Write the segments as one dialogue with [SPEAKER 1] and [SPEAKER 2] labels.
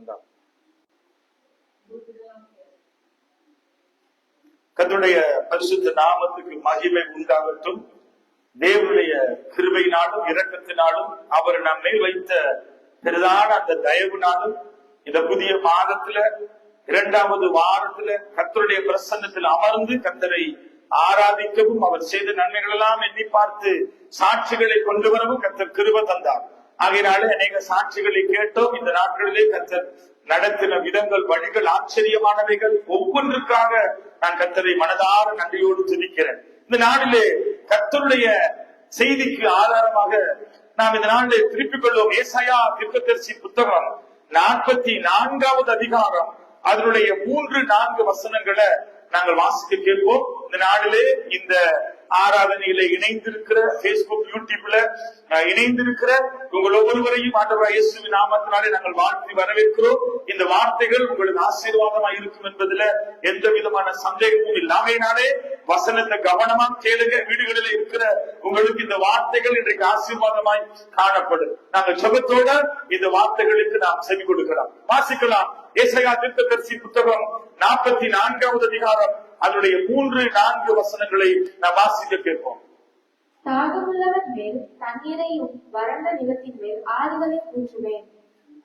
[SPEAKER 1] தந்தார். கர்த்தருடைய பரிசுத்த நாமத்துக்கு மகிமை உண்டாகட்டும். தேவனுடைய கிருபையினாலும் இரக்கத்தினாலும் அவர் நம்மை வைத்த பெரிதான அந்த தயவுனாலும் இந்த புதிய மாதத்துல 2வது வாரத்துல கர்த்தருடைய பிரசன்னத்தில் அமர்ந்து கர்த்தரை ஆராதிக்கவும் அவர் செய்த நன்மைகள் எல்லாம் எண்ணி பார்த்து சாட்சிகளை கொண்டு வரவும் கர்த்தர் கிருபை தந்தார். ஆகையினால அநேக சாட்சிகளை கேட்டோம். இந்த நாட்களிலே கர்த்தர் நடத்தின விதங்கள், வழிகள் ஆச்சரியமானவைகள். ஒவ்வொன்றுக்காக நான் கர்த்தரை மனதார நன்றியோடு துதிக்கிறேன். இந்த நாளிலே கர்த்தருடைய செய்திக்கு ஆதாரமாக நாம் இந்த நாளிலே திருப்பிக் கொள்வோம். ஏசாயா தீர்க்கதரிசி புத்தகம் 44வது அதிகாரம், அதனுடைய 3-4 வசனங்களை நாங்கள் வாசிக்க கேட்போம். இந்த நாளிலே இந்த ஆராதனையில இணைந்திருக்கிற, பேஸ்புக், யூடியூப்ல இணைந்திருக்கிற உங்கள் ஒவ்வொருவரையும் ஆண்டவராகிய இயேசுவின் நாமத்தினாலே நாங்கள் வாழ்த்தி வரவேற்கிறோம். இந்த வார்த்தைகள் உங்களுக்கு ஆசீர்வாதமாக இருக்கும் என்பதுல எந்த விதமான சந்தேகமும் இல்லை. ஆகையினாலே வசனத்தை கவனமா கேளுங்க. வீடுகளில் இருக்கிற உங்களுக்கு இந்த வார்த்தைகள் இன்றைக்கு ஆசீர்வாதமாய் காணப்படும். நாங்கள் ஜெபத்தோட இந்த வார்த்தைகளுக்கு நாம் செவி கொடுக்கலாம். வாசிக்கலாம். ஏசாயா தீர்க்கதரிசி புத்தகம் 44வது அதிகாரம், அதனுடைய 3-4 வசனங்களை நாம் வாசிக்க கேட்போம்.
[SPEAKER 2] தாகமுள்ளவன் மேல் தண்ணீரையும் வறண்ட நிலத்தின் மேல் ஆறுகளை ஊற்றுவேன்.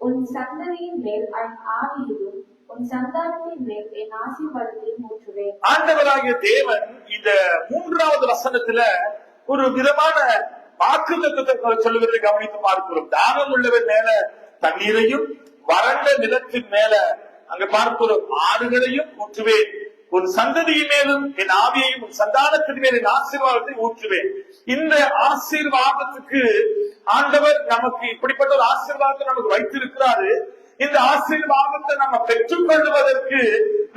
[SPEAKER 2] உன் சந்ததியின் மேல் என் ஆவியையும் உன் சந்தானத்தின் மேல் என் ஆசீர்வாதத்தையும் ஊற்றுவேன்.
[SPEAKER 1] ஆண்டவராகிய தேவன் இந்த 3வது வசனத்துல ஒரு விதமான வாக்குத்தத்தத்தை சொல்லுவதை கவனித்து பார்க்கிறோம். தாகம் உள்ளவன் மேல தண்ணீரையும் வறண்ட நிலத்தின் மேல அங்க பார்க்கிறோம் ஆறுகளையும் ஊற்றுவேன். உன் சந்ததியின் மேலும் என் ஆவியையும் உன் சந்தானத்தின் மேல் என் ஆசீர்வாதத்தை ஊற்றுவேன். இந்த ஆசீர்வாதத்துக்கு ஆண்டவர் நமக்கு இப்படிப்பட்ட ஒரு ஆசீர்வாதத்தை நமக்கு வைத்திருக்கிறாரு. இந்த ஆசீர்வாதத்தை நம்ம பெற்றுக் கொள்வதற்கு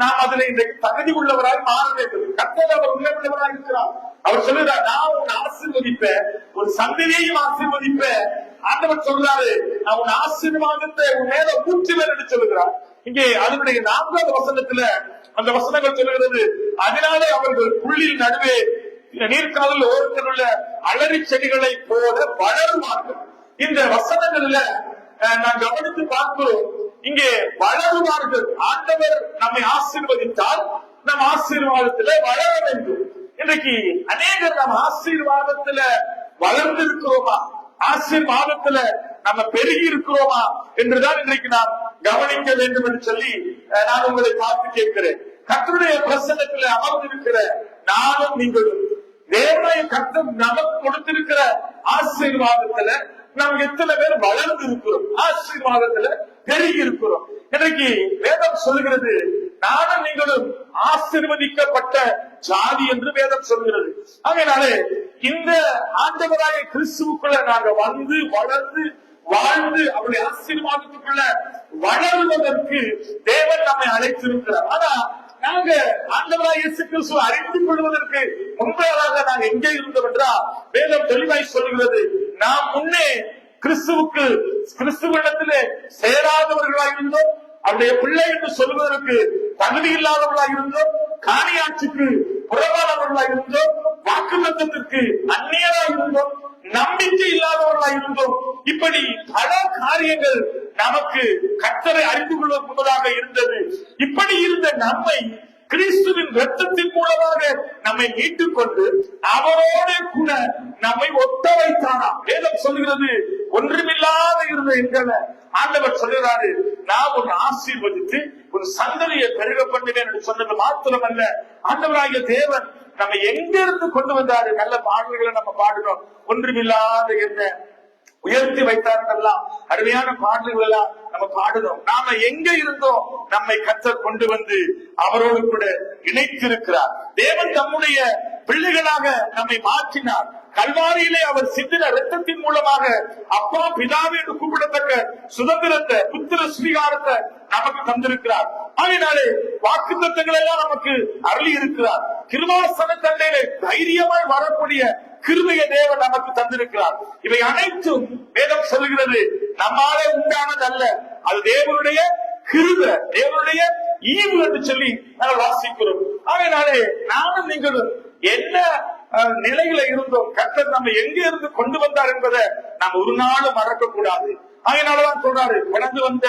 [SPEAKER 1] நாம் அதுல இன்றைக்கு தகுதி உள்ளவராய் மாற வேண்டும். கர்த்தர் அவர் உள்ளவராய் இருக்கிறார். அவர் சொல்லுறார், நான் உன் ஆசீர்வதிப்பேன், உன் சந்ததியையும் ஆசீர்வதிப்பேன். ஆண்டவர் சொல்றாரு, நான் உன் ஆசீர்வாதத்தை உன் மேல ஊற்றுவேன் என்று சொல்லுகிறார். இங்கே அதனுடைய 4வது வசனத்துல அந்த வசனங்கள் சொல்லுகிறது, அதனாலே அவர்கள் புள்ளில் நடுவே நீர்க்காலில் ஓரத்தில் உள்ள அலறி செடிகளை போல வளருவார்கள். இந்த வசனங்கள்ல நான் கவனித்து பார்க்கிறோம், இங்கே வளருவார்கள். ஆண்டவர் நம்மை ஆசீர்வதித்தால் நம் ஆசீர்வாதத்துல வளர வேண்டும். இன்றைக்கு அநேகர் நம் ஆசீர்வாதத்துல வளர்ந்து இருக்கிறோமா, ஆசீர்வாதத்துல நம்ம பெருகி இருக்கிறோமா என்றுதான் இன்றைக்கு நாம் கவனிக்க வேண்டும் என்று சொல்லி நான் உங்களை பார்த்து கேட்கிறேன். கர்த்தருடைய பிரசன்னத்துல அமர்ந்திருக்கிற நானும் நீங்களும் தேவனுடைய கர்த்தர் நமக்கு கொடுத்திருக்கிற ஆசீர்வாதத்துல நாம் எத்தனை பேர் வளர்ந்து இருக்கிறோம், ஆசீர்வாதத்துல பெருகி இருக்கிறோம். இன்றைக்கு வேதம் சொல்லுகிறது, நானும் நீங்களும் ஆசீர்வதிக்கப்பட்ட ஜாதி என்று வேதம் சொல்கிறது. அதனாலே இந்த ஆண்டவராகிய கிறிஸ்துவுக்குள்ள நாங்க வந்து வளர்ந்து வாழ்ந்து அவருடைய ஆசீர்வாதத்துக்குள்ள வளருவதற்கு தேவன் நம்மை அழைத்திருக்கிறார். ஆனா நாங்க ஆண்டவராகிய இயேசு கிறிஸ்துவை அறிந்து கொள்வதற்கு முன்பதாக நாங்க எங்கே இருந்தோம் என்றால் வேதம் தெளிவாய் சொல்கிறது, நாம் முன்னே கிறிஸ்துவிடத்திலே சேராதவர்களாக இருந்தோம், அவருடைய பிள்ளை என்று சொல்வதற்கு தகுதி இல்லாதவர்களாக இருந்தோம், காணியாட்சிக்கு புறமானவர்களாக இருந்தோம், வாக்குத்தத்தத்திற்கு அந்நியராக இருந்தோம், நம்பிக்கை இல்லாதவர்களாக இருந்தோம். இப்படி பல காரியங்கள் நமக்கு கர்த்தரை அறிந்து கொள்ள முன்பதாக இருந்தது. இப்படி இருந்த நம்மை கிறிஸ்துவின் இரத்தத்தின் மூலமாக நம்மை மீட்டுக் கொண்டு அவரோட கூட நம்மை ஒட்ட வைத்தாராம். வேதம் சொல்கிறது, ஒன்றுமில்லாத இருந்த எங்களை ஆண்டவர் சொல்கிறாரு, நான் உன்னை ஆசீர்வதித்து ஒரு சந்ததியை பெருக பண்ணுவேன் என்று சொன்னது மாத்திரமல்ல, ஆண்டவராகிய தேவன் நம்ம எங்க இருந்து கொண்டு வந்தாரு. நல்ல பாடல்களை நம்ம பாடுறோம். ஒன்றுமில்லாத என்ன உயர்த்தி வைத்தார்கள்லாம் அருமையான பாடல்கள் எல்லாம் நம்ம பாடுறோம். நாம எங்க இருந்தோம் நம்மை கர்த்தர் கொண்டு வந்து அவரோடு கூட இணைத்திருக்கிறார். தேவன் நம்முடைய பிள்ளைகளாக நம்மை மாற்றினார். கல்வாரியிலே அவர் சிந்தின இரத்தத்தின் மூலமாக அப்பா பிதாவே என்று கூப்பிடத்தக்க சுதந்திரத்தை, புத்திர சுவீகாரத்தை நமக்கு தந்திருக்கிறார். அதனாலே வாக்குத்தத்தங்கள் எல்லாம் நமக்கு அருளி இருக்கிறார். கிருபாசன தண்டையிலே தைரியமாய் வரக்கூடிய கிருபையை தேவன் நமக்கு தந்திருக்கிறார். இவை அனைத்தும் வேதம் சொல்கிறது நம்மாலே உண்டானது அல்ல, அது தேவனுடைய கிருபை, தேவனுடைய ஈவு என்று சொல்லி நாங்கள் வாசிக்கிறோம். அதனாலே நானும் நீங்களும் என்ன நிலையில இருந்தோம், கர்த்தர் நம்ம எங்க இருந்து கொண்டு வந்தார் என்பதை நாம் ஒரு நாளும் மறக்க கூடாது. அதனாலதான் சொல்றாரு, கடந்து வந்த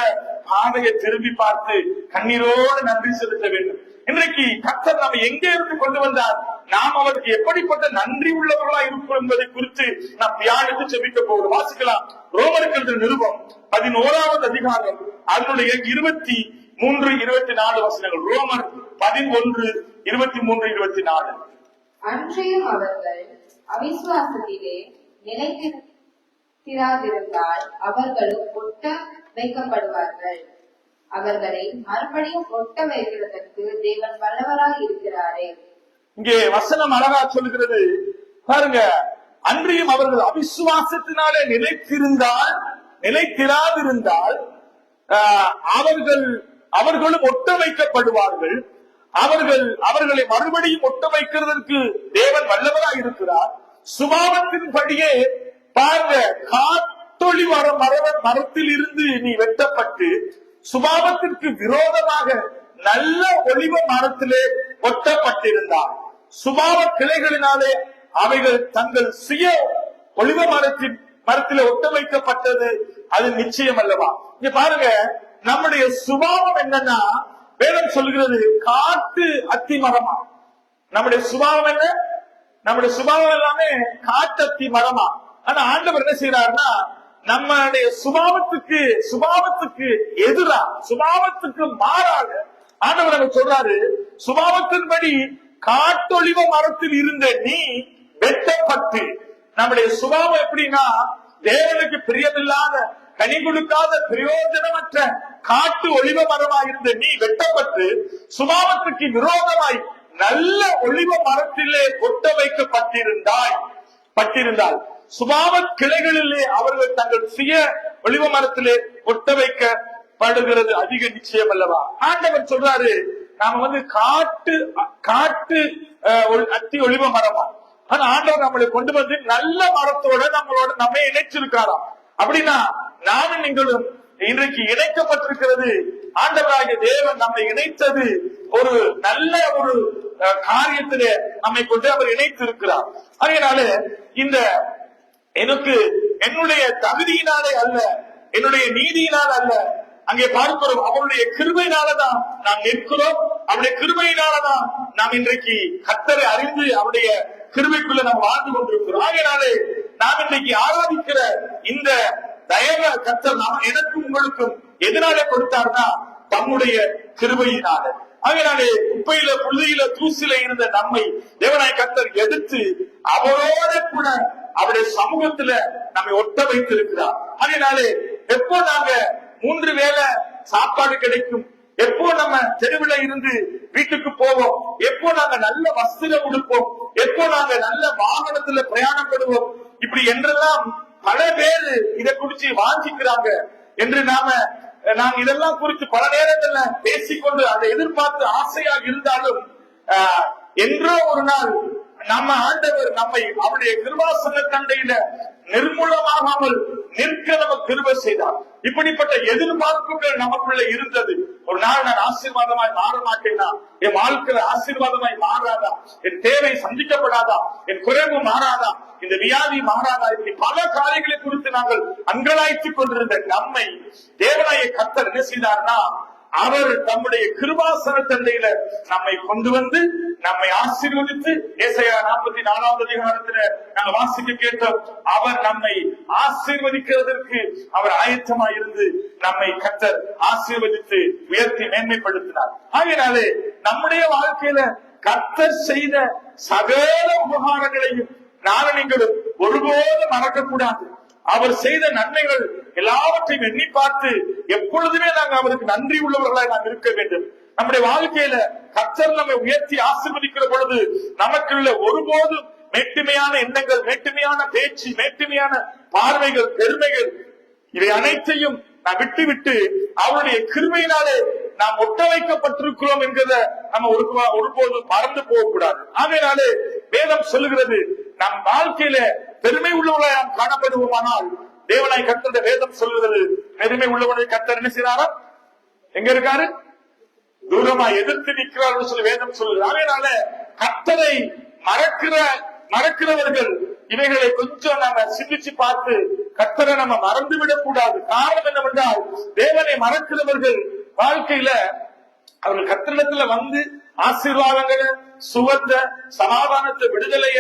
[SPEAKER 1] பாதையை திரும்பி பார்த்து கண்ணீரோடு நன்றி செலுத்த வேண்டும். இன்றைக்கு கர்த்தர் நம்ம எங்கே இருந்து கொண்டு வந்தார், நாம் அவருக்கு எப்படிப்பட்ட நன்றி உள்ளவர்களா இருக்கும் என்பதை குறித்து நாம் தியானித்து செபிக்க போகிறோம். வாசிக்கலாம், ரோமருக்கு நிருபம் 11வது அதிகாரம் அதனுடைய 23, 24 வசனங்கள். ரோமர் 11, 23, 24.
[SPEAKER 2] அன்றையும் அவர்கள் அவிசுவாசத்திலே நிலைத்திராதிருந்தால் அவர்களும் ஒட்ட வைக்கப்படுவார்கள். அவர்களை மறுபடியும் ஒட்ட வைக்கிறதற்கு தேவன் வல்லவராய் இருக்கிறாரே.
[SPEAKER 1] இங்கே வசனம் அழகா சொல்லுகிறது பாருங்க, அன்றியும் அவர்கள் அவிசுவாசத்தினாலே நிலைத்திராதிருந்தால் அவர்களும் ஒட்ட வைக்கப்படுவார்கள். அவர்களை மறுபடியும் ஒட்ட வைக்கிறதற்கு தேவன் வல்லவராய் இருக்கிறார். சுபாவத்தின்படியே பாருங்க, காத்தொளி மரத்தில் இருந்து நீ வெட்டப்பட்டு சுபாவத்திற்கு விரோதமாக நல்ல ஒலிவ மரத்திலே ஒட்டப்பட்டிருந்தார். சுபாவ கிளைகளினாலே அவைகள் தங்கள் சுய ஒலிவ மரத்திலே ஒட்ட வைக்கப்பட்டது, அது நிச்சயம் அல்லவா? இங்க பாருங்க, நம்முடைய சுபாவம் என்னன்னா, வேதம் சொல்கிறது காட்டு அத்தி மரமா. நம்முடைய சுபாவம் என்ன? நம்முடைய சுபாவம் எல்லாமே காட்டு அத்தி மரமா. ஆனா ஆண்டவர் என்ன செய்யறாருன்னா, நம்முடைய சுபாவத்துக்கு எதிரா, சுபாவத்துக்கு மாறாக ஆண்டவர் நம்ம சொல்றாரு, சுபாவத்தின்படி காட்டொளிவ மரத்தில் இருந்த நீ வெட்டப்பட்டு. நம்முடைய சுபாவம் எப்படின்னா, தேவனுக்கு பிரியமில்லாத, கனி கொடுக்காத, பிரயோஜனமற்ற காட்டு ஒளிவ மரமாய் இருந்த நீ வெட்டப்பட்டு சுபாவத்துக்கு விரோதமாய் நல்ல ஒளிவ மரத்திலே ஒட்ட வைக்கப்பட்டிருந்தால் சுபாவ கிளைகளிலே அவர்கள் தங்கள் சுய ஒளிவ மரத்திலே ஒட்ட வைக்கப்படுகிறது அதிக நிச்சயம் அல்லவா? ஆண்டவர் சொல்றாரு, நாம காட்டு அத்தி ஒளிவ மரமா. ஆனா ஆண்டவர் நம்மளை கொண்டு வந்து நல்ல மரத்தோட நம்ம இணைச்சிருக்காராம். அப்படின்னா நானும் நீங்களும் இன்றைக்கு இணைக்கப்பட்டிருக்கிறது. ஆண்டவராகிய தேவன் நம்மை இணைத்தது ஒரு நல்ல ஒரு காரியத்திலே நம்மை கொண்டு அவர் இணைத்திருக்கிறார். அதனால இந்த எனக்கு என்னுடைய தகுதியினாலே அல்ல, என்னுடைய நீதியினால் அல்ல, அங்கே பார்க்கிறோம் அவருடைய கிருபையினாலதான் நாம் நிற்கிறோம். அவருடைய கிருபையினாலதான் நாம் இன்றைக்கு கர்த்தரை அறிந்து அவருடைய கிருபைக்குள்ள நாம் வாழ்ந்து கொண்டிருக்கிறோம். ஆகையினாலே நாம் இன்றைக்கு ஆராதிக்கிற இந்த தயவ கர்த்தர் எனக்கும் உங்களுக்கும் எதனாலே கொடுத்தார்னா தம்முடைய கிருபையினால. ஆகையினாலே குப்பையில புழுதியில தூசில இருந்த நம்மை தேவனாய் கர்த்தர் எடுத்து அவரோட கூட அவருடைய சமூகத்துல நம்மை ஒட்ட வைத்திருக்கிறார். அதனாலே எப்போ நாங்க 3 வேளை சாப்பாடு கிடைக்கும், எப்போ நம்ம தெருவில் இருந்து வீட்டுக்கு போவோம், எப்போ நாங்க நல்ல வஸ்திரம் உடுப்போம், எப்போ நாங்க நல்ல வாகனத்துல பிரயாணப்படுவோம், இப்படி என்றெல்லாம் பல பேரு இதை குறிச்சு வாஞ்சிக்கிறாங்க என்று நாம் இதெல்லாம் குறித்து பல நேரங்கள்ல பேசிக்கொண்டு அதை எதிர்பார்த்து ஆசையாக இருந்தாலும் என்றோ ஒரு நாள் நம்ம ஆண்டவர் நம்மை அவருடைய கிருபாசன தண்டையில நிர்மூலமாகாமல் நிற்க நமக்கு கிருபை செய்தார். இப்படிப்பட்ட எதிர்பார்ப்புகள் நமக்குள்ள இருந்தது. ஒரு நாள் நான் ஆசீர்வாதமாய் மாற மாட்டேனா, என் வாழ்க்கையில ஆசீர்வாதமாய் மாறாதா, என் தேவை சந்திக்கப்படாதா, என் குறைவு மாறாதா, இந்த வியாதி மாறாதா, இப்படி பல காரியங்களை குறித்து நாங்கள் அங்கலாய்த்துக் கொண்டிருந்த நம்மை தேவனாய கர்த்தர் என்ன செய்தார்னா, அவர் தம்முடைய கிருபாசன தண்டையில நம்மை கொண்டு வந்து நம்மை ஆசீர்வதித்து, ஏசாயா 44வது அதிகாரத்துல நாங்கள் வாசிக்க கேட்டோம், அவர் நம்மை ஆசீர்வதிக்கிறதற்கு அவர் ஆயத்தமாய் இருந்து நம்மை கர்த்தர் ஆசீர்வதித்து உயர்த்தி மேன்மைப்படுத்தினார். ஆகையினாலே நம்முடைய வாழ்க்கையில கர்த்தர் செய்த சகல உபகாரங்களையும் நானும் ஒருபோது மறக்கக்கூடாது. அவர் செய்த நன்மைகள் எல்லாவற்றையும் எண்ணி பார்த்து எப்பொழுதுமே நாங்கள் அவருக்கு நன்றி உள்ளவர்களாய் நாம் இருக்க வேண்டும். நம்முடைய வாழ்க்கையில கர்த்தர் நம்மை உயர்த்தி ஆசீர்வதிக்கிற பொழுது நமக்குள்ள ஒருபோதும் மேட்டுமையான எண்ணங்கள், மேட்டுமையான பேச்சு, மேட்டுமையான பார்வைகள், பெருமைகள், இவை அனைத்தையும் நாம் விட்டு அவருடைய கிருபையினாலே நாம் ஒட்ட வைக்கப்பட்டிருக்கிறோம் என்கிறத நம்ம ஒருபோதும் மறந்து போகக்கூடாது. ஆகையினாலே வேதம் சொல்லுகிறது, நம் வாழ்க்கையில பெருமை உள்ளவர்களாய் நாம் காணப்படுவோமானால் தேவனாய் கர்த்தருடைய வேதம் சொல்லுகிறது, பெருமை உள்ளவனை கர்த்தர் என்ன செய்யறாரா, எங்க இருக்காரு, தூரமா எதிர்த்து நிற்கிறார் சொல்லி வேதம் சொல்லுது. அதனால கர்த்தரை மறக்கிறவர்கள் இவைகளை கொஞ்சம் நாம சிந்திச்சு பார்த்து கர்த்தரை நம்ம மறந்துவிடக் கூடாது. காரணம் என்னவென்றால், தேவனை மறக்கிறவர்கள் வாழ்க்கையில அவர்கள் கர்த்தரிடத்துல வந்து ஆசீர்வாதங்களை, சுகத்தை, சமாதானத்தை, விடுதலைய,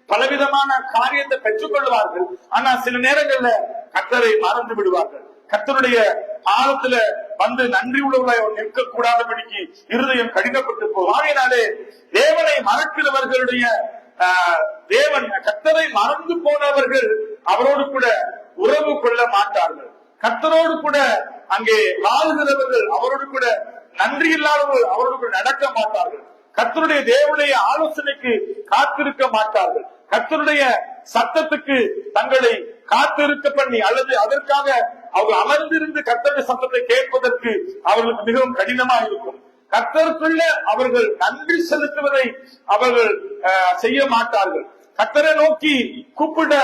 [SPEAKER 1] பலவிதமான காரியத்தை பெற்றுக் கொள்வார்கள். ஆனா சில நேரங்கள்ல கர்த்தரை மறந்து விடுவார்கள். கர்த்தருடைய பாதத்துல வந்து நன்றி உள்ளவர்களாய் நிற்க கூடாதபடிக்கு இருதயம் கடினப்பட்டு போகும். ஆகையினாலே தேவனை மறக்கிறவர்களுடைய தேவன் கர்த்தரை மறந்து போனவர்கள் அவரோடு கூட உறவு கொள்ள மாட்டார்கள். கர்த்தரோடு கூட அங்கே வாழ்கிறவர்கள் அவரோடு கூட நன்றி இல்லாதவர்கள் அவரோடு கூட நடக்க மாட்டார்கள். கர்த்தருடைய தேவனுடைய ஆலோசனைக்கு காத்திருக்க மாட்டார்கள். கர்த்தருடைய சத்தத்துக்கு தங்களை காத்திருக்க பண்ணி அல்லது அதற்காக அவர்கள் அமர்ந்திருந்து கர்த்தருடைய சத்தத்தை கேட்பதற்கு அவர்களுக்கு மிகவும் கடினமா இருக்கும். கர்த்தருக்குள்ள அவர்கள் நன்றி செலுத்துவதை அவர்கள் செய்ய மாட்டார்கள். கர்த்தரை நோக்கி கூப்பிட்டு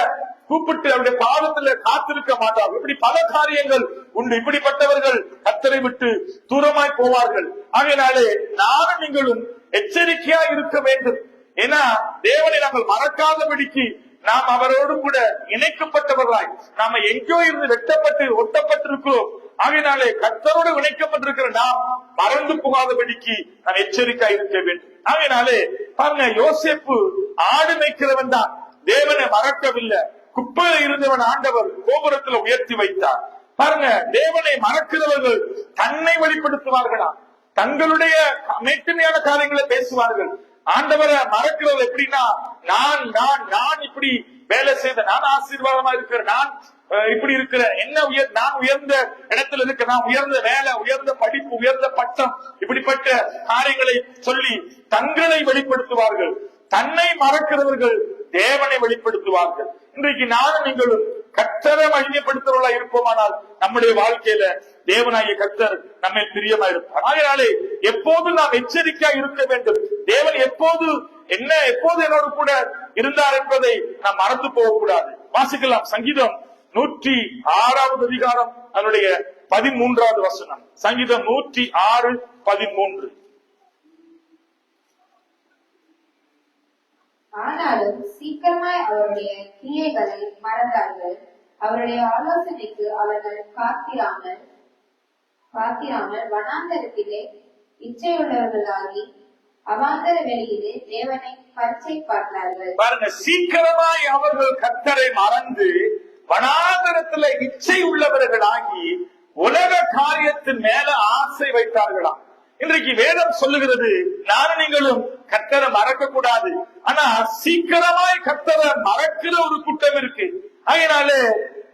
[SPEAKER 1] அவருடைய பாதத்துல காத்திருக்க மாட்டார்கள். இப்படி பல காரியங்கள் உண்டு. இப்படிப்பட்டவர்கள் கர்த்தரை விட்டு தூரமாய் போவார்கள். ஆகையினாலே நானும் நீங்களும் எச்சரிக்கையா இருக்க வேண்டும். ஏன்னா தேவனை நாங்கள் மறக்காதபடிக்கு நாம் அவரோடு கூட இணைக்கப்பட்டவர்களாய் நாம எங்கோ இருந்து வெட்டப்பட்டு ஒட்டப்பட்டிருக்கிறோம். ஆகையினாலே கர்த்தரோடு இணைக்கப்பட்டிருக்கிற நாம் மறந்து போகாதபடிக்கு நாம் எச்சரிக்கையா இருக்க வேண்டும். ஆகையினாலே பாருங்க, யோசேப்பு ஆடு மேய்க்கிறவன் தான், தேவனை மறக்கவில்லை. குப்பையில் இருந்தவன் ஆண்டவர் கோபுரத்துல உயர்த்தி வைத்தார். பாருங்க, தேவனை மறக்கிறவர்கள் தன்னை வெளிப்படுத்துவார்களா, தங்களுடைய மேட்டுமையான காரியங்களை பேசுவார்கள். ஆண்டவரை மறக்கிறது எப்படின்னா, நான் இப்படி வேலை செய்த, நான் ஆசீர்வாதமா இருக்கிறேன், நான் இப்படி இருக்கிறேன், நான் உயர்ந்த இடத்துல இருக்க, நான் உயர்ந்த வேலை, உயர்ந்த படிப்பு, உயர்ந்த பட்டம், இப்படிப்பட்ட காரியங்களை சொல்லி தங்களை வெளிப்படுத்துவார்கள். தன்னை மறக்கிறவர்கள் தேவனை வெளிப்படுத்துவார்கள். இன்றைக்கு நானும் நீங்களும் கர்த்தரை மகிமைப்படுத்துவர்களா இருப்போமானால் நம்முடைய வாழ்க்கையில தேவனாகிய கர்த்தர் நம்மை பிரியமா இருப்பார். ஆகையாலே எப்போதும் நாம் எச்சரிக்கையா இருக்க வேண்டும். தேவன் எப்போது என்னோடு கூட இருந்தார் என்பதை நாம் மறந்து போகக்கூடாது. வாசிக்கலாம், சங்கீதம் 106 அதிகாரம் அதனுடைய 13வது வசனம். சங்கீதம் 106:13.
[SPEAKER 2] ஆனாலும் சீக்கிரமாய் அவருடைய கிரியைகளை மறந்தார்கள். அவருடைய ஆலோசனைக்கு அவர்கள் காத்திராமல் வனாந்தரத்திலே இச்சையுள்ளவர்களாகி அவாந்தர வெளியிலே தேவனை பரீட்சை பார்த்தார்கள்.
[SPEAKER 1] பாருங்க, சீக்கிரமாய் அவர்கள் கர்த்தரை மறந்து வனாந்தரத்துல இச்சை உள்ளவர்களாகி உலக காரியத்தின் மேல ஆசை வைத்தார்களாம். இன்றைக்கு வேதம் சொல்லுகிறது, நானும் நீங்களும் கர்த்தரை மறக்க கூடாது. ஆனா சீக்கிரமாய் கர்த்தரை மறக்கிற ஒரு கூட்டம் இருக்கு. அதனால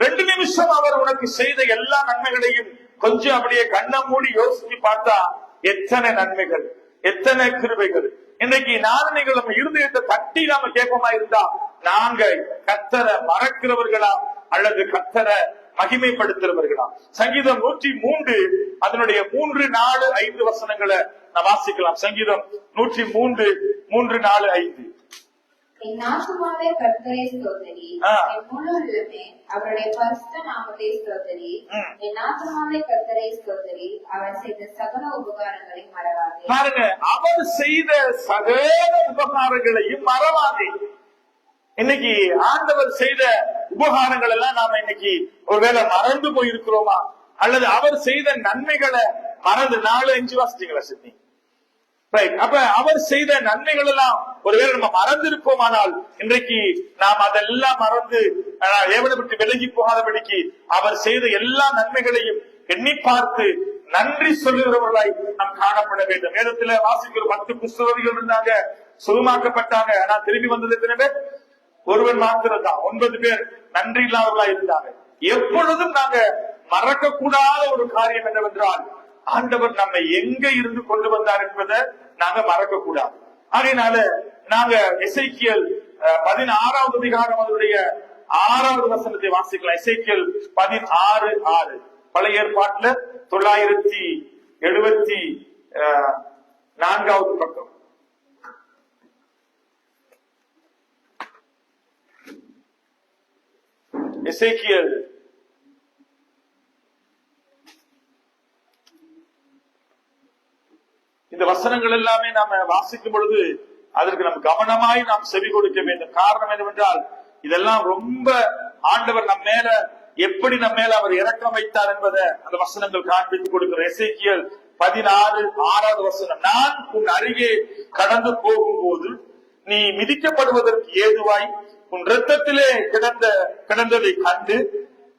[SPEAKER 1] 2 நிமிஷம் அவர் உனக்கு செய்த எல்லா நன்மைகளையும் கொஞ்சம் அப்படியே கண்ணை மூடி யோசிச்சு பார்த்தா எத்தனை நன்மைகள், எத்தனை கிருபைகள். இன்னைக்கு நானும் நீங்கள் நம்ம இருதயத்தை தட்டி நாம கேட்போமா இருந்தா, நாங்க கர்த்தரை மறக்கிறவர்களா அல்லது கர்த்தரை மகிமைப்படுத்துறவர்களா? சங்கீதம் 103 அதனுடைய 3, 4, 5 வசனங்களை நான் வாசிக்கலாம். சங்கீதம் 103, 3, 4, 5.
[SPEAKER 2] என் ஆத்துமாவே கர்த்தரை ஸ்தோத்திரி, என் முழு உள்ளமே அவருடைய பரிசுத்த நாமத்தை ஸ்தோத்திரி. என் ஆத்துமாவே கர்த்தரை ஸ்தோத்திரி, அவர் செய்த சகல உபகாரங்களை மறவாதே.
[SPEAKER 1] பாருங்க, அவர் செய்த சகல உபகாரங்களையும் மறவாதே. இன்னைக்கு ஆண்டவர் செய்த உபகாரங்கள் எல்லாம் நாம இன்னைக்கு ஒருவேளை மறந்து போயிருக்கிறோமா, அல்லது அவர் செய்த நன்மைகளை மறந்து 4, 5 வாசிட்டீங்களா சித்தி? அப்ப அவர் செய்த நன்மைகள் எல்லாம் ஒருவேளை நம்ம மறந்திருப்போமானால் இன்றைக்கு நாம் அதெல்லாம் மறந்து தேவனை விட்டு விலகி போகாதபடிக்கு அவர் செய்த எல்லா நன்மைகளையும் எண்ணி பார்த்து நன்றி சொல்லுகிறவர்களாய் நாம் காணப்பட வேண்டும். வேதத்துல வாசிக்கிற 10 குஷ்டரோகிகள் இருந்தாங்க, சுகமாக்கப்பட்டாங்க. ஆனா திரும்பி வந்தது எத்தனை பேர்? ஒருவன் மாத்திரம் தான். 9 பேர் நன்றி இல்லாதவர்களா இருந்தாங்க. எப்பொழுதும் நாங்க மறக்க கூடாத ஒரு காரியம் என்னவென்றால், ஆண்டவர் நம்மை எங்க இருந்து கொண்டு வந்தார் என்பதை நாங்க மறக்க கூடாது. அதனால நாங்க எசேக்கியேல் 16வது அதிகாரம் அதனுடைய 6வது வசனத்தை வாசிக்கலாம். எசேக்கியேல் 16:6. பழைய ஏற்பாட்டுல 974வது பக்கம். எசேக்கியேல் இந்த வசனங்கள் எல்லாமே நாம வாசிக்கும் பொழுது அதற்கு நம்ம கவனமாய் நாம் செவி கொடுக்க வேண்டும். காரணம் என்னவென்றால், இதெல்லாம் ரொம்ப ஆண்டவர் நம் மேல எப்படி நம்ம மேல அவர் இரக்கம் வைத்தார் என்பதை அந்த வசனங்கள் காண்பித்து கொடுக்கிற. எசேக்கியேல் 16:6 வசனம், நான் உன் அருகே கடந்து போகும்போது நீ மிதிக்கப்படுவதற்கு ஏதுவாய் உன் இரத்தத்திலே கிடந்ததை கண்டு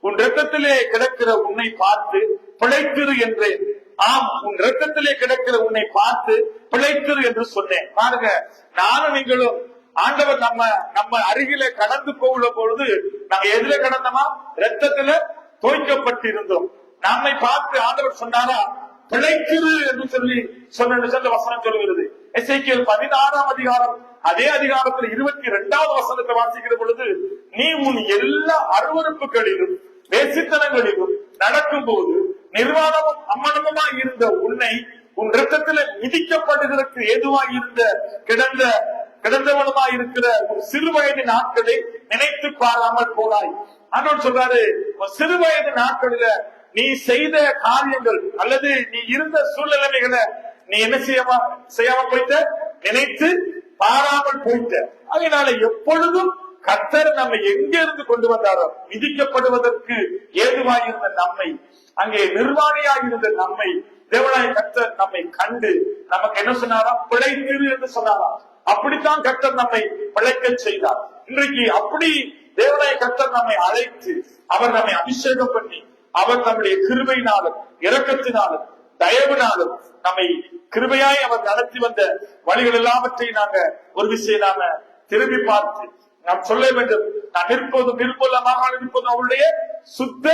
[SPEAKER 1] உன் இரத்தத்திலே கிடக்கிற உன்னை பார்த்து பிழைத்திரு என்றேன். ஆம், உன் இரத்தத்திலே கிடக்கிற உன்னை பார்த்து பிழைத்திரு என்று சொன்னேன். பாருங்க, நானும் நீங்களும் ஆண்டவர் நம்ம அருகில கடந்து போகிற பொழுது நாங்க எதுல கடந்தோமா? இரத்தத்துல தோய்க்கப்பட்டிருந்தோம். நம்மை பார்த்து ஆண்டவர் சொன்னாரா பிழைத்திரு என்று சொல்லி சொன்ன வசனம் சொல்லுகிறது. எசேக்கியேல் 16ஆம் அதிகாரம் அதே அதிகாரத்தில் 22வது வசனத்தை வாசிக்கிற பொழுது, நீ உன் எல்லா அருவருப்புகளிலும் வேசித்தனங்களிலும் நடக்கும் போது நிர்வாணமும் அம்மனமுமாய் இருந்த உன்னை உன் இரத்தத்தில மிதிக்கப்படுவதற்கு ஏதுவாய் இருந்த கிடந்தவனுமாய் இருக்கிற ஒரு சிறு வயது நாட்களை நினைத்து பாராமல் போனாய். ஆண்டவர் சொல்றாரு, சிறு வயது நாட்களில நீ செய்த காரியங்கள் அல்லது நீ இருந்த சூழ்நிலைகளை நீ என்ன செய்யாம போயிட்ட, நினைத்து பாராமல் போயிட்ட. அதனால எப்பொழுதும் கர்த்தர் நம்ம எங்க இருந்து கொண்டு வந்தாரோ, மிதிக்கப்படுவதற்கு ஏதுவாயிருந்த நம்மை, அங்கே நிர்வாணியாயிருந்த நம்மை தேவனாய கர்த்தர் நம்மை கண்டு நமக்கு என்ன சொன்னாரா? பிழைத்திரு என்று சொன்னாரா? அப்படித்தான் கர்த்தர் நம்மை பிழைக்க செய்தார். இன்றைக்கு அப்படி தேவனாய கர்த்தர் நம்மை அழைத்து அவர் நம்மை அபிஷேகம் பண்ணி அவர் நம்முடைய கிருபையினாலும் இரக்கத்தினாலும் தயவினாலும் நம்மை கிருபையாய் அவர் நடத்தி வந்த வழிகள் எல்லாவற்றையும் நாங்க ஒரு விஷயம் நாம திரும்பி பார்த்து நாம் சொல்ல வேண்டும். நான் நிற்பதும் நிர்மூலமாக இருப்பதும் அவருடைய சுத்த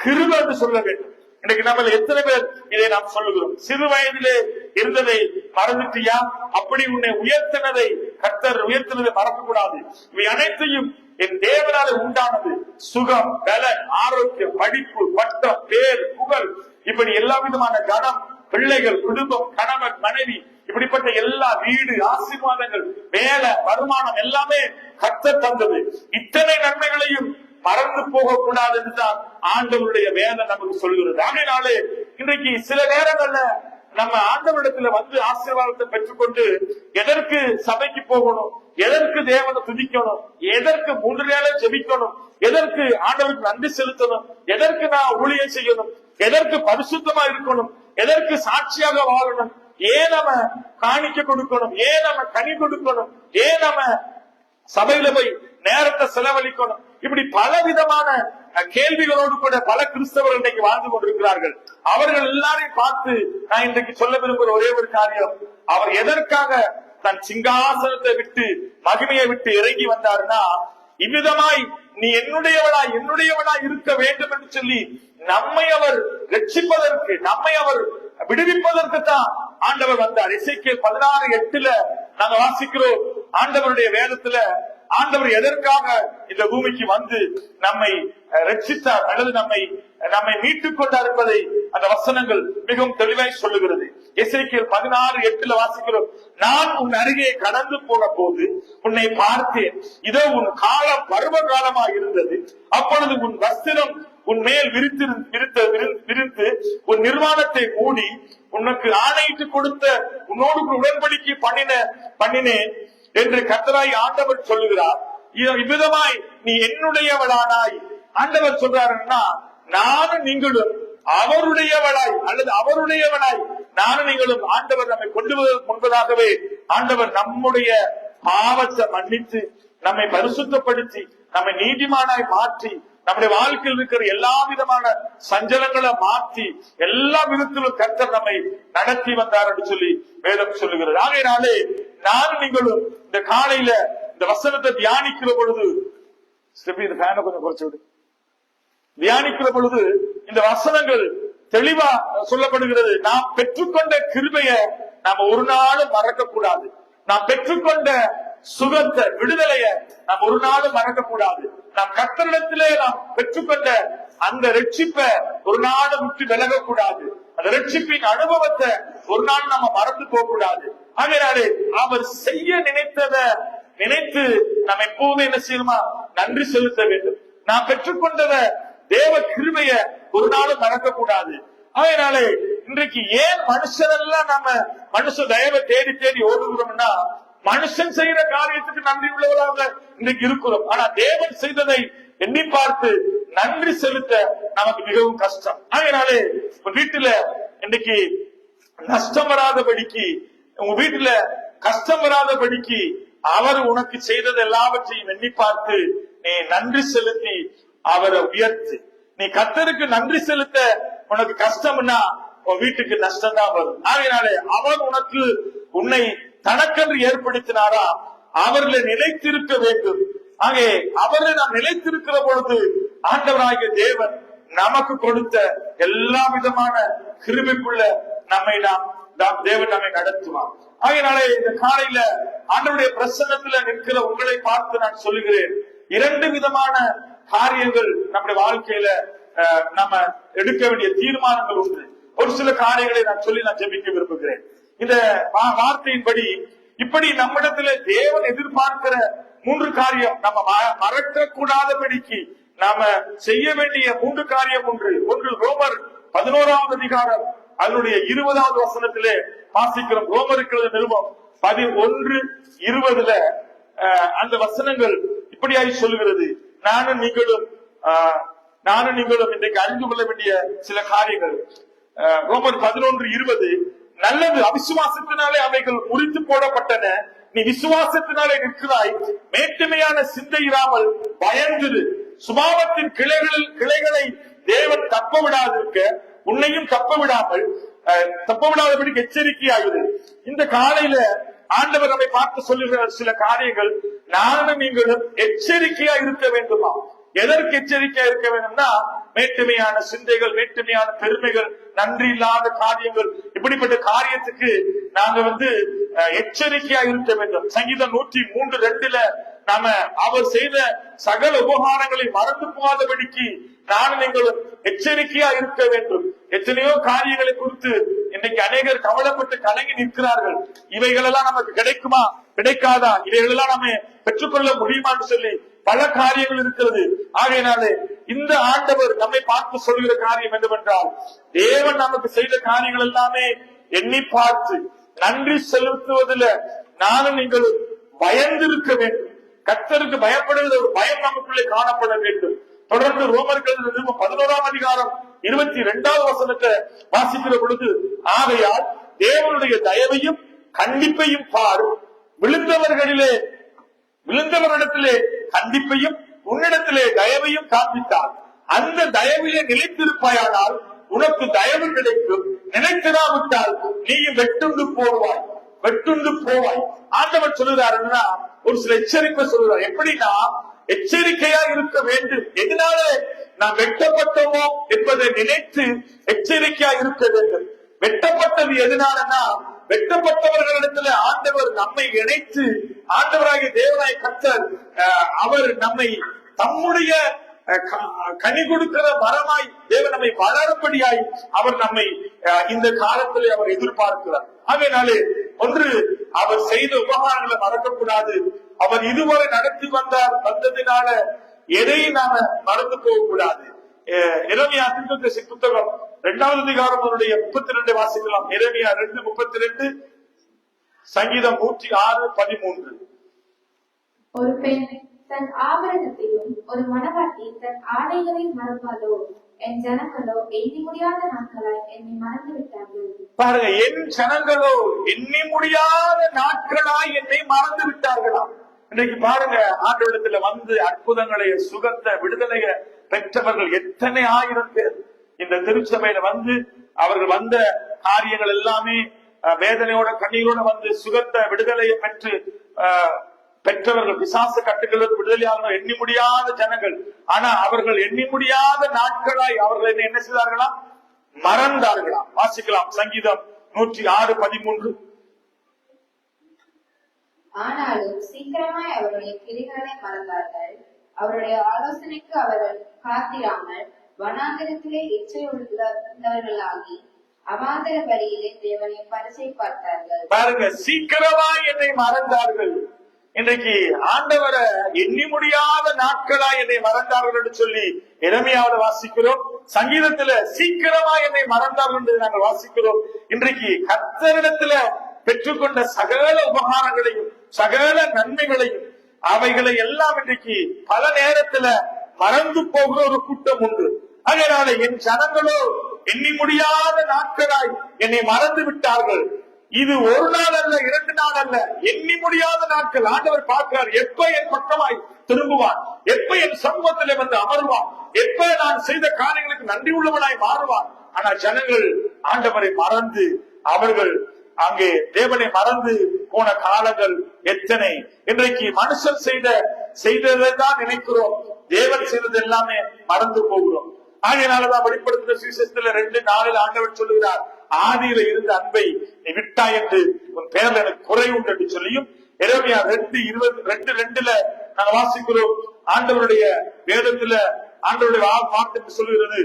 [SPEAKER 1] கிருபை என்று சொல்ல வேண்டும். இன்னைக்கு நம்ம எத்தனை பேர் இதை நாம் சொல்லுகிறோம்? சிறு வயதிலே இருந்ததை மறந்துட்டியா? அப்படி உன்னை உயர்த்தினதை கர்த்தர் உயர்த்தினதை மறக்க கூடாது. இவை அனைத்தையும் என் தேவனால உண்டானது. சுகம், பலன், ஆரோக்கியம், படிப்பு, பட்டம், பேர், புகழ், இப்படி எல்லா விதமான கனம், பிள்ளைகள், குடும்பம், கணவன், மனைவி, இப்படிப்பட்ட எல்லா வீடு, ஆசீர்வாதங்கள், வேலை, வருமானம் எல்லாமே கர்த்தர் தந்தது. இத்தனை நன்மைகளையும் மறந்து போக கூடாது என்றுதான் ஆண்டவருடைய வேதம் நமக்கு சொல்கிறது. ஆகையினாலே இன்றைக்கு சில நேரங்கள்ல நம்ம ஆண்டவரிடத்துல வந்து ஆசீர்வாதத்தை பெற்றுக்கொண்டு எதற்கு சபைக்கு போகணும், எதற்கு தேவனை துதிக்கணும், எதற்கு 3 நேரம் ஜெபிக்கணும், எதற்கு ஆண்டவருக்கு நன்றி செலுத்தணும், எதற்கு நான் ஊழியம் செய்யணும், எதற்கு பரிசுத்தமா இருக்கணும், எதற்கு சாட்சியாக வாழணும், ஏன் நம்ம காணிக்க கொடுக்கணும், ஏன் நம்ம கனி கொடுக்கணும், ஏன் நம்ம சபையில போய் நேரத்தை செலவழிக்கணும், இப்படி பல விதமான கேள்விகளோடு கூட பல கிறிஸ்தவர்கள் இன்னைக்கு வாழ்ந்து கொண்டிருக்கிறார்கள். அவர்கள் எல்லாரையும் பார்த்து நான் இன்றைக்கு சொல்ல விரும்புகிற ஒரே ஒரு காரியம், அவர் எதற்காக தன் சிங்காசனத்தை விட்டு மகிமையை விட்டு இறங்கி வந்தாருன்னா, இவ்விதமாய் நீ என்னுடையவளா இருக்க வேண்டும் என்று சொல்லி நம்மை அவர் ரட்சிப்பதற்கு, நம்மை அவர் விடுவிப்பதற்கு தான் ஆண்டவர் வந்தார். எசேக்கியேல் 16:8 நாங்க வாசிக்கிறோம். ஆண்டவருடைய வேதத்துல ஆண்டவர் எதற்காக இந்த பூமிக்கு வந்து நம்மை ரட்சித்தார் அல்லது நம்மை மீட்டுக் கொண்டார் என்பதை அந்த வசனங்கள் மிகவும் தெளிவாய் சொல்லுகிறது. எசேக்கியேல் 16:8 வாசிக்கிறோம். நான் உன் அருகே கடந்து போன போது உன்னை பார்த்தேன், இதோ உன் காலம் பருவ காலமாக இருந்தது. அப்பொழுது உன் வஸ்திரம் உன் மேல் விரித்து உன் நிர்வாணத்தை மூடி உனக்கு ஆணையிட்டு கொடுத்த உன்னோடு உடன்படிக்கை பண்ணினேன் என்று கர்த்தராய் ஆண்டவர் சொல்லுகிறார். இவ்விதமாய் நீ என்னுடையவளானாய். ஆண்டவர் சொல்றாருன்னா, நானும் நீங்களும் அவருடையவளாய் அல்லது அவருடையவளாய் நானும் நீங்களும் ஆண்டவர் நம்மை கொண்டு முன்பதாகவே ஆண்டவர் நம்முடைய பாவத்தை மன்னித்து நம்மை பரிசுத்தப்படுத்தி நம்மை நீதிமானாய் மாற்றி நம்முடைய வாழ்க்கையில் இருக்கிற எல்லா விதமான சஞ்சலங்களை மாற்றி எல்லா விதத்திலும் கர்த்தர் நம்மை நடத்தி வந்தார் என்று சொல்லி வேதம் சொல்லுகிறது. ஆகையினாலே நான் நீங்களும் இந்த காலையில இந்த வசனத்தை தியானிக்கிற பொழுது, இந்த ஃபேனை கொஞ்சம் குறைச்சு விடு, தியானிக்கிற பொழுது இந்த வசனங்கள் தெளிவா சொல்லப்படுகிறது. நாம் பெற்றுக்கொண்ட கிருபையை நாம ஒரு நாளும் மறக்க கூடாது. நாம் பெற்றுக்கொண்ட சுகத்தை, விடுதலைய நாம் ஒரு நாளும் மறக்க கூடாது. நாம் கர்த்தரிடத்திலே நாம் பெற்றுக்கொண்ட அந்த ரட்சிப்பை ஒரு நாளும் விட்டு விலகக்கூடாது. அந்த ரட்சிப்பின் அனுபவத்தை ஒரு நாள் நம்ம மறந்து போக கூடாது. ஆகையாலே அவர் செய்ய நினைத்ததை நினைத்து நாம் எப்போதும் என்ன செய்யணுமா? நன்றி செலுத்த வேண்டும். நாம் பெற்றுக்கொண்டத தேவ கிருபைய ஒரு நாளும் மறக்க கூடாது. அதனாலே இன்றைக்கு ஏன் மனுஷரெல்லாம் நாம மனுஷ தயவை தேடி தேடி ஓடுகிறோம்னா, மனுஷன் செய்யற காரியத்துக்கு நன்றி உள்ளவர்களாக இன்றைக்கு இருக்கிறோம். ஆனா தேவன் செய்ததை எண்ணி பார்த்து நன்றி செலுத்த நமக்கு மிகவும் கஷ்டம். அதனாலே வீட்டுல இன்னைக்கு நஷ்டம் வராதபடிக்கு, உங்க வீட்டுல கஷ்டம் வராதபடிக்கு அவர் உனக்கு செய்தது எல்லாவற்றையும் எண்ணி பார்த்து நீ நன்றி செலுத்தி அவரை உயர்த்து. நீ கர்த்தருக்கு நன்றி செலுத்த உனக்கு கஷ்டம்னா உன் வீட்டுக்கு நஷ்டம் தான் வரும். அதனாலே அவர் உன்னை தனக்கென்று ஏற்படுத்தினாரா, அவர்களை நிலைத்திருக்க வேண்டும். ஆகவே அவர்களை நாம் நிலைத்திருக்கிற பொழுது ஆண்டவராகிய தேவன் நமக்கு கொடுத்த எல்லா விதமான கிருபைக்குள்ள தேவன் நம்மை நடத்துவார். ஆகையினாலே இந்த காலையில ஆண்டவருடைய பிரசன்னத்துல நிற்கிற உங்களை பார்த்து நான் சொல்லுகிறேன், 2 விதமான காரியங்கள் நம்முடைய வாழ்க்கையில நம்ம எடுக்க வேண்டிய தீர்மானங்கள் உண்டு. ஒரு சில காரியங்களை நான் ஜெபிக்க விரும்புகிறேன். இந்த வார்த்தையின்படி இப்படி நம்மிடத்துல தேவன் எதிர்பார்க்கிற 3 காரியம் நம்ம மறக்க கூடாதபடிக்கு நாம செய்ய வேண்டிய 3 காரியம் ஒன்று ரோமர் 11வது அதிகாரம் அதனுடைய 20வது வசனத்திலே வாசிக்கிறோம். ரோமருக்கு நிருபம் 11:20 அந்த வசனங்கள் இப்படியாய் சொல்லுகிறது, நானும் நீங்களும் இன்றைக்கு அறிந்து கொள்ள வேண்டிய சில காரியங்கள். ரோமர் 11:20, நல்லது அவிசுவாசத்தினாலே அவைகள் முறித்து போடப்பட்டன, நீ விசுவாசத்தினாலே நிற்கிறாய், மேட்டுமையான சிந்தை இராமல் பயந்திரு, சுபாவத்தின் கிளைகளை தேவன் தப்ப விடாதிருக்க உன்னையும் தப்ப விடாதபடிக்கு எச்சரிக்கையாகுது. இந்த காலையில ஆண்டவர் நம்மை பார்த்து சொல்லுகிற சில காரியங்கள், நானும் நீங்களும் எச்சரிக்கையா இருக்க வேண்டுமா? எதற்கு எச்சரிக்கையா இருக்க வேண்டும்னா, மேட்டுமையான சிந்தைகள், மேட்டுமையான பெருமைகள், நன்றி இல்லாத காரியங்கள், இப்படிப்பட்ட காரியத்துக்கு நாங்க எச்சரிக்கையா இருக்க வேண்டும். சங்கீதம் 103:2 நாம அவர் செய்த சகல உபகாரங்களை மறந்து போகாதபடிக்கு நானும் நீங்களும் எச்சரிக்கையா இருக்க வேண்டும். எத்தனையோ காரியங்களை குறித்து இன்னைக்கு அநேகர் கவலைப்பட்டு கலங்கி நிற்கிறார்கள். இவைகளெல்லாம் நமக்கு கிடைக்குமா, கிடைக்காதா, இவைகளெல்லாம் நம்ம பெற்றுக்கொள்ள முடியுமான்னு சொல்லி பல காரியங்கள் இருக்கிறது. ஆகையினாலே இந்த ஆண்டவர் நம்மை பார்த்து சொல்கிற காரியம் என்னவென்றால், தேவன் நமக்கு செய்த காரியங்கள் எல்லாமே எண்ணி பார்த்து நன்றி செலுத்துவதில் நானும் நீங்களும் பயந்திருக்க வேண்டும். கர்த்தருக்கு பயப்படுகிற ஒரு பயம் நமக்குள்ளே காணப்பட வேண்டும். தொடர்ந்து ரோமர்கள் 11ஆம் அதிகாரம் 22வது வசனத்தை வாசிக்கிற பொழுது, ஆகையால் தேவனுடைய தயவையும் கண்டிப்பையும் பார், விழுந்தவரிடத்திலே கண்டிப்பையும் உன்னிடத்திலே தயவையும் காண்பித்தார், அந்த தயவிலே நிலைத்திருப்பாயானால் உனக்கு தயவு கிடைக்கும், நினைத்திராவிட்டால் நீயும் வெட்டுண்டு போவாய். ஆண்டவர் சொல்லுறாருன்னா ஒரு சில எச்சரிக்கை சொல்லுறார். எப்படின்னா, எச்சரிக்கையா இருக்க வேண்டும். எதனால நாம் வெட்டப்பட்டோமோ என்பதை நினைத்து எச்சரிக்கையா இருக்க வேண்டும். வெட்டப்பட்டது எதனாலன்னா, வெட்டப்பட்டவர்களிடத்துல ஆண்டவர் நம்மை இணைத்து, ஆண்டவராகிய தேவனாய் கர்த்தர் அவர் நம்மை தம்முடைய கனி கொடுக்கிற மரமாய் தேவன் நம்மை வளரும்படியாய் அவர் நம்மை இந்த காலத்திலே அவர் எதிர்பார்க்கிறார். அதனாலே ஒன்று, அவர் செய்த உபகாரங்களை மறக்கக்கூடாது. அவர் இதுவரை நடத்தி வந்ததினால எதையும் நாம மறந்து போகக்கூடாது. எரேமியா தீர்க்கதரிசி புத்தகம் 2வது அதிகாரம் 32 வாசிக்கலாம். எரேமியா 2:32, சங்கீதம் 106:13.
[SPEAKER 2] ஒரு பெண் தன் ஆபரணத்தையும் ஒரு மணவாட்டி தன் ஆடைகளையும் மறப்பாதோ? என் ஜனங்களோ எண்ணி முடியாத நாட்களாய் என்னை மறந்து விட்டார்கள்.
[SPEAKER 1] பாருங்க, என் ஜனங்களோ எண்ணி முடியாத நாட்களாய் என்னை மறந்து விட்டார்களா? இன்னைக்கு பாருங்க, ஆண்டவரிடத்துல அற்புதங்களை, சுகத்தை, விடுதலைய பெற்றவர்கள் எத்தனை ஆயிரம் பேர் இந்த திருச்சபையில அவர்கள் வந்த காரியங்கள் எல்லாமே வேதனையோட கண்ணீரோட சுகத்தை, விடுதலையை பெற்றவர்கள், பிசாசு கட்டுக்கள் விடுதலையாக எண்ணி முடியாத ஜனங்கள். ஆனா அவர்கள் எண்ணி முடியாத நாட்களாய் அவர்கள் என்ன செய்தார்களா? மறந்தார்களா? வாசிக்கலாம், சங்கீதம் 106:13.
[SPEAKER 2] ஆனாலும் சீக்கிரமாய் அவருடைய கிரிகளை மறந்தார்கள், அவருடைய ஆலோசனைக்கு அவர்கள் காத்திராமல் வனாந்தரத்திலே இச்சை உள்ளவர்களாகி அவாந்தர வழியிலே தேவனை பரிசை பார்த்தார்கள்.
[SPEAKER 1] பாருங்க, சீக்கிரமாய் என்னை மறந்தார்கள். இன்றைக்கு ஆண்டவரை எண்ணி முடியாத நாட்களா என்னை மறந்தார்கள் என்று சொல்லி எரேமியாவில் வாசிக்கிறோம். சங்கீதத்துல சீக்கிரமா என்னை மறந்தார்கள் என்று நாங்கள் வாசிக்கிறோம். இன்றைக்கு கர்த்தரிடத்துல பெற்றுக்கொண்ட சகல உபகாரங்களையும், சகல நன்மைகளையும், அவைகளை எல்லாம் இன்றைக்கு பல நேரத்துல மறந்து போகிற ஒரு கூட்டம் உண்டு. அதனால என் ஜனங்களோ எண்ணி முடியாத நாட்களாய் என்னை மறந்து விட்டார்கள். இது ஒரு நாள் அல்ல, 2 நாள் அல்ல, எண்ணி முடியாத நாட்கள். ஆண்டவர் பார்க்கிறார், எப்ப என் பக்கமாய் திரும்புவான், எப்ப என் சமூகத்திலே வந்து அமர்வான், எப்ப நான் செய்த காரியங்களுக்கு நன்றி உள்ளவனாய் மாறுவான். ஆனா ஜனங்கள் ஆண்டவரை மறந்து, அவர்கள் அங்கே தேவனை மறந்து போன காலங்கள் எத்தனை. இன்றைக்கு மனுஷன் செய்ததை தான் நினைக்கிறோம், தேவன் செய்தது எல்லாமே மறந்து போகிறோம். ஆகையினாலதான் வெளிப்படுத்துகிற சுவிசேஷத்துல 2:4 ஆண்டவர் சொல்லுகிறார், ஆதியில இருந்த அன்பை நீ விட்டாய் என்று உன் பேர்ல எனக்கு குறை உண்டு என்று சொல்லியும், எரேமியா 2:2 நாங்க வாசிக்கிறோம். ஆண்டவருடைய வேதத்துல ஆண்டவருடைய வார்த்தை சொல்லுகிறது,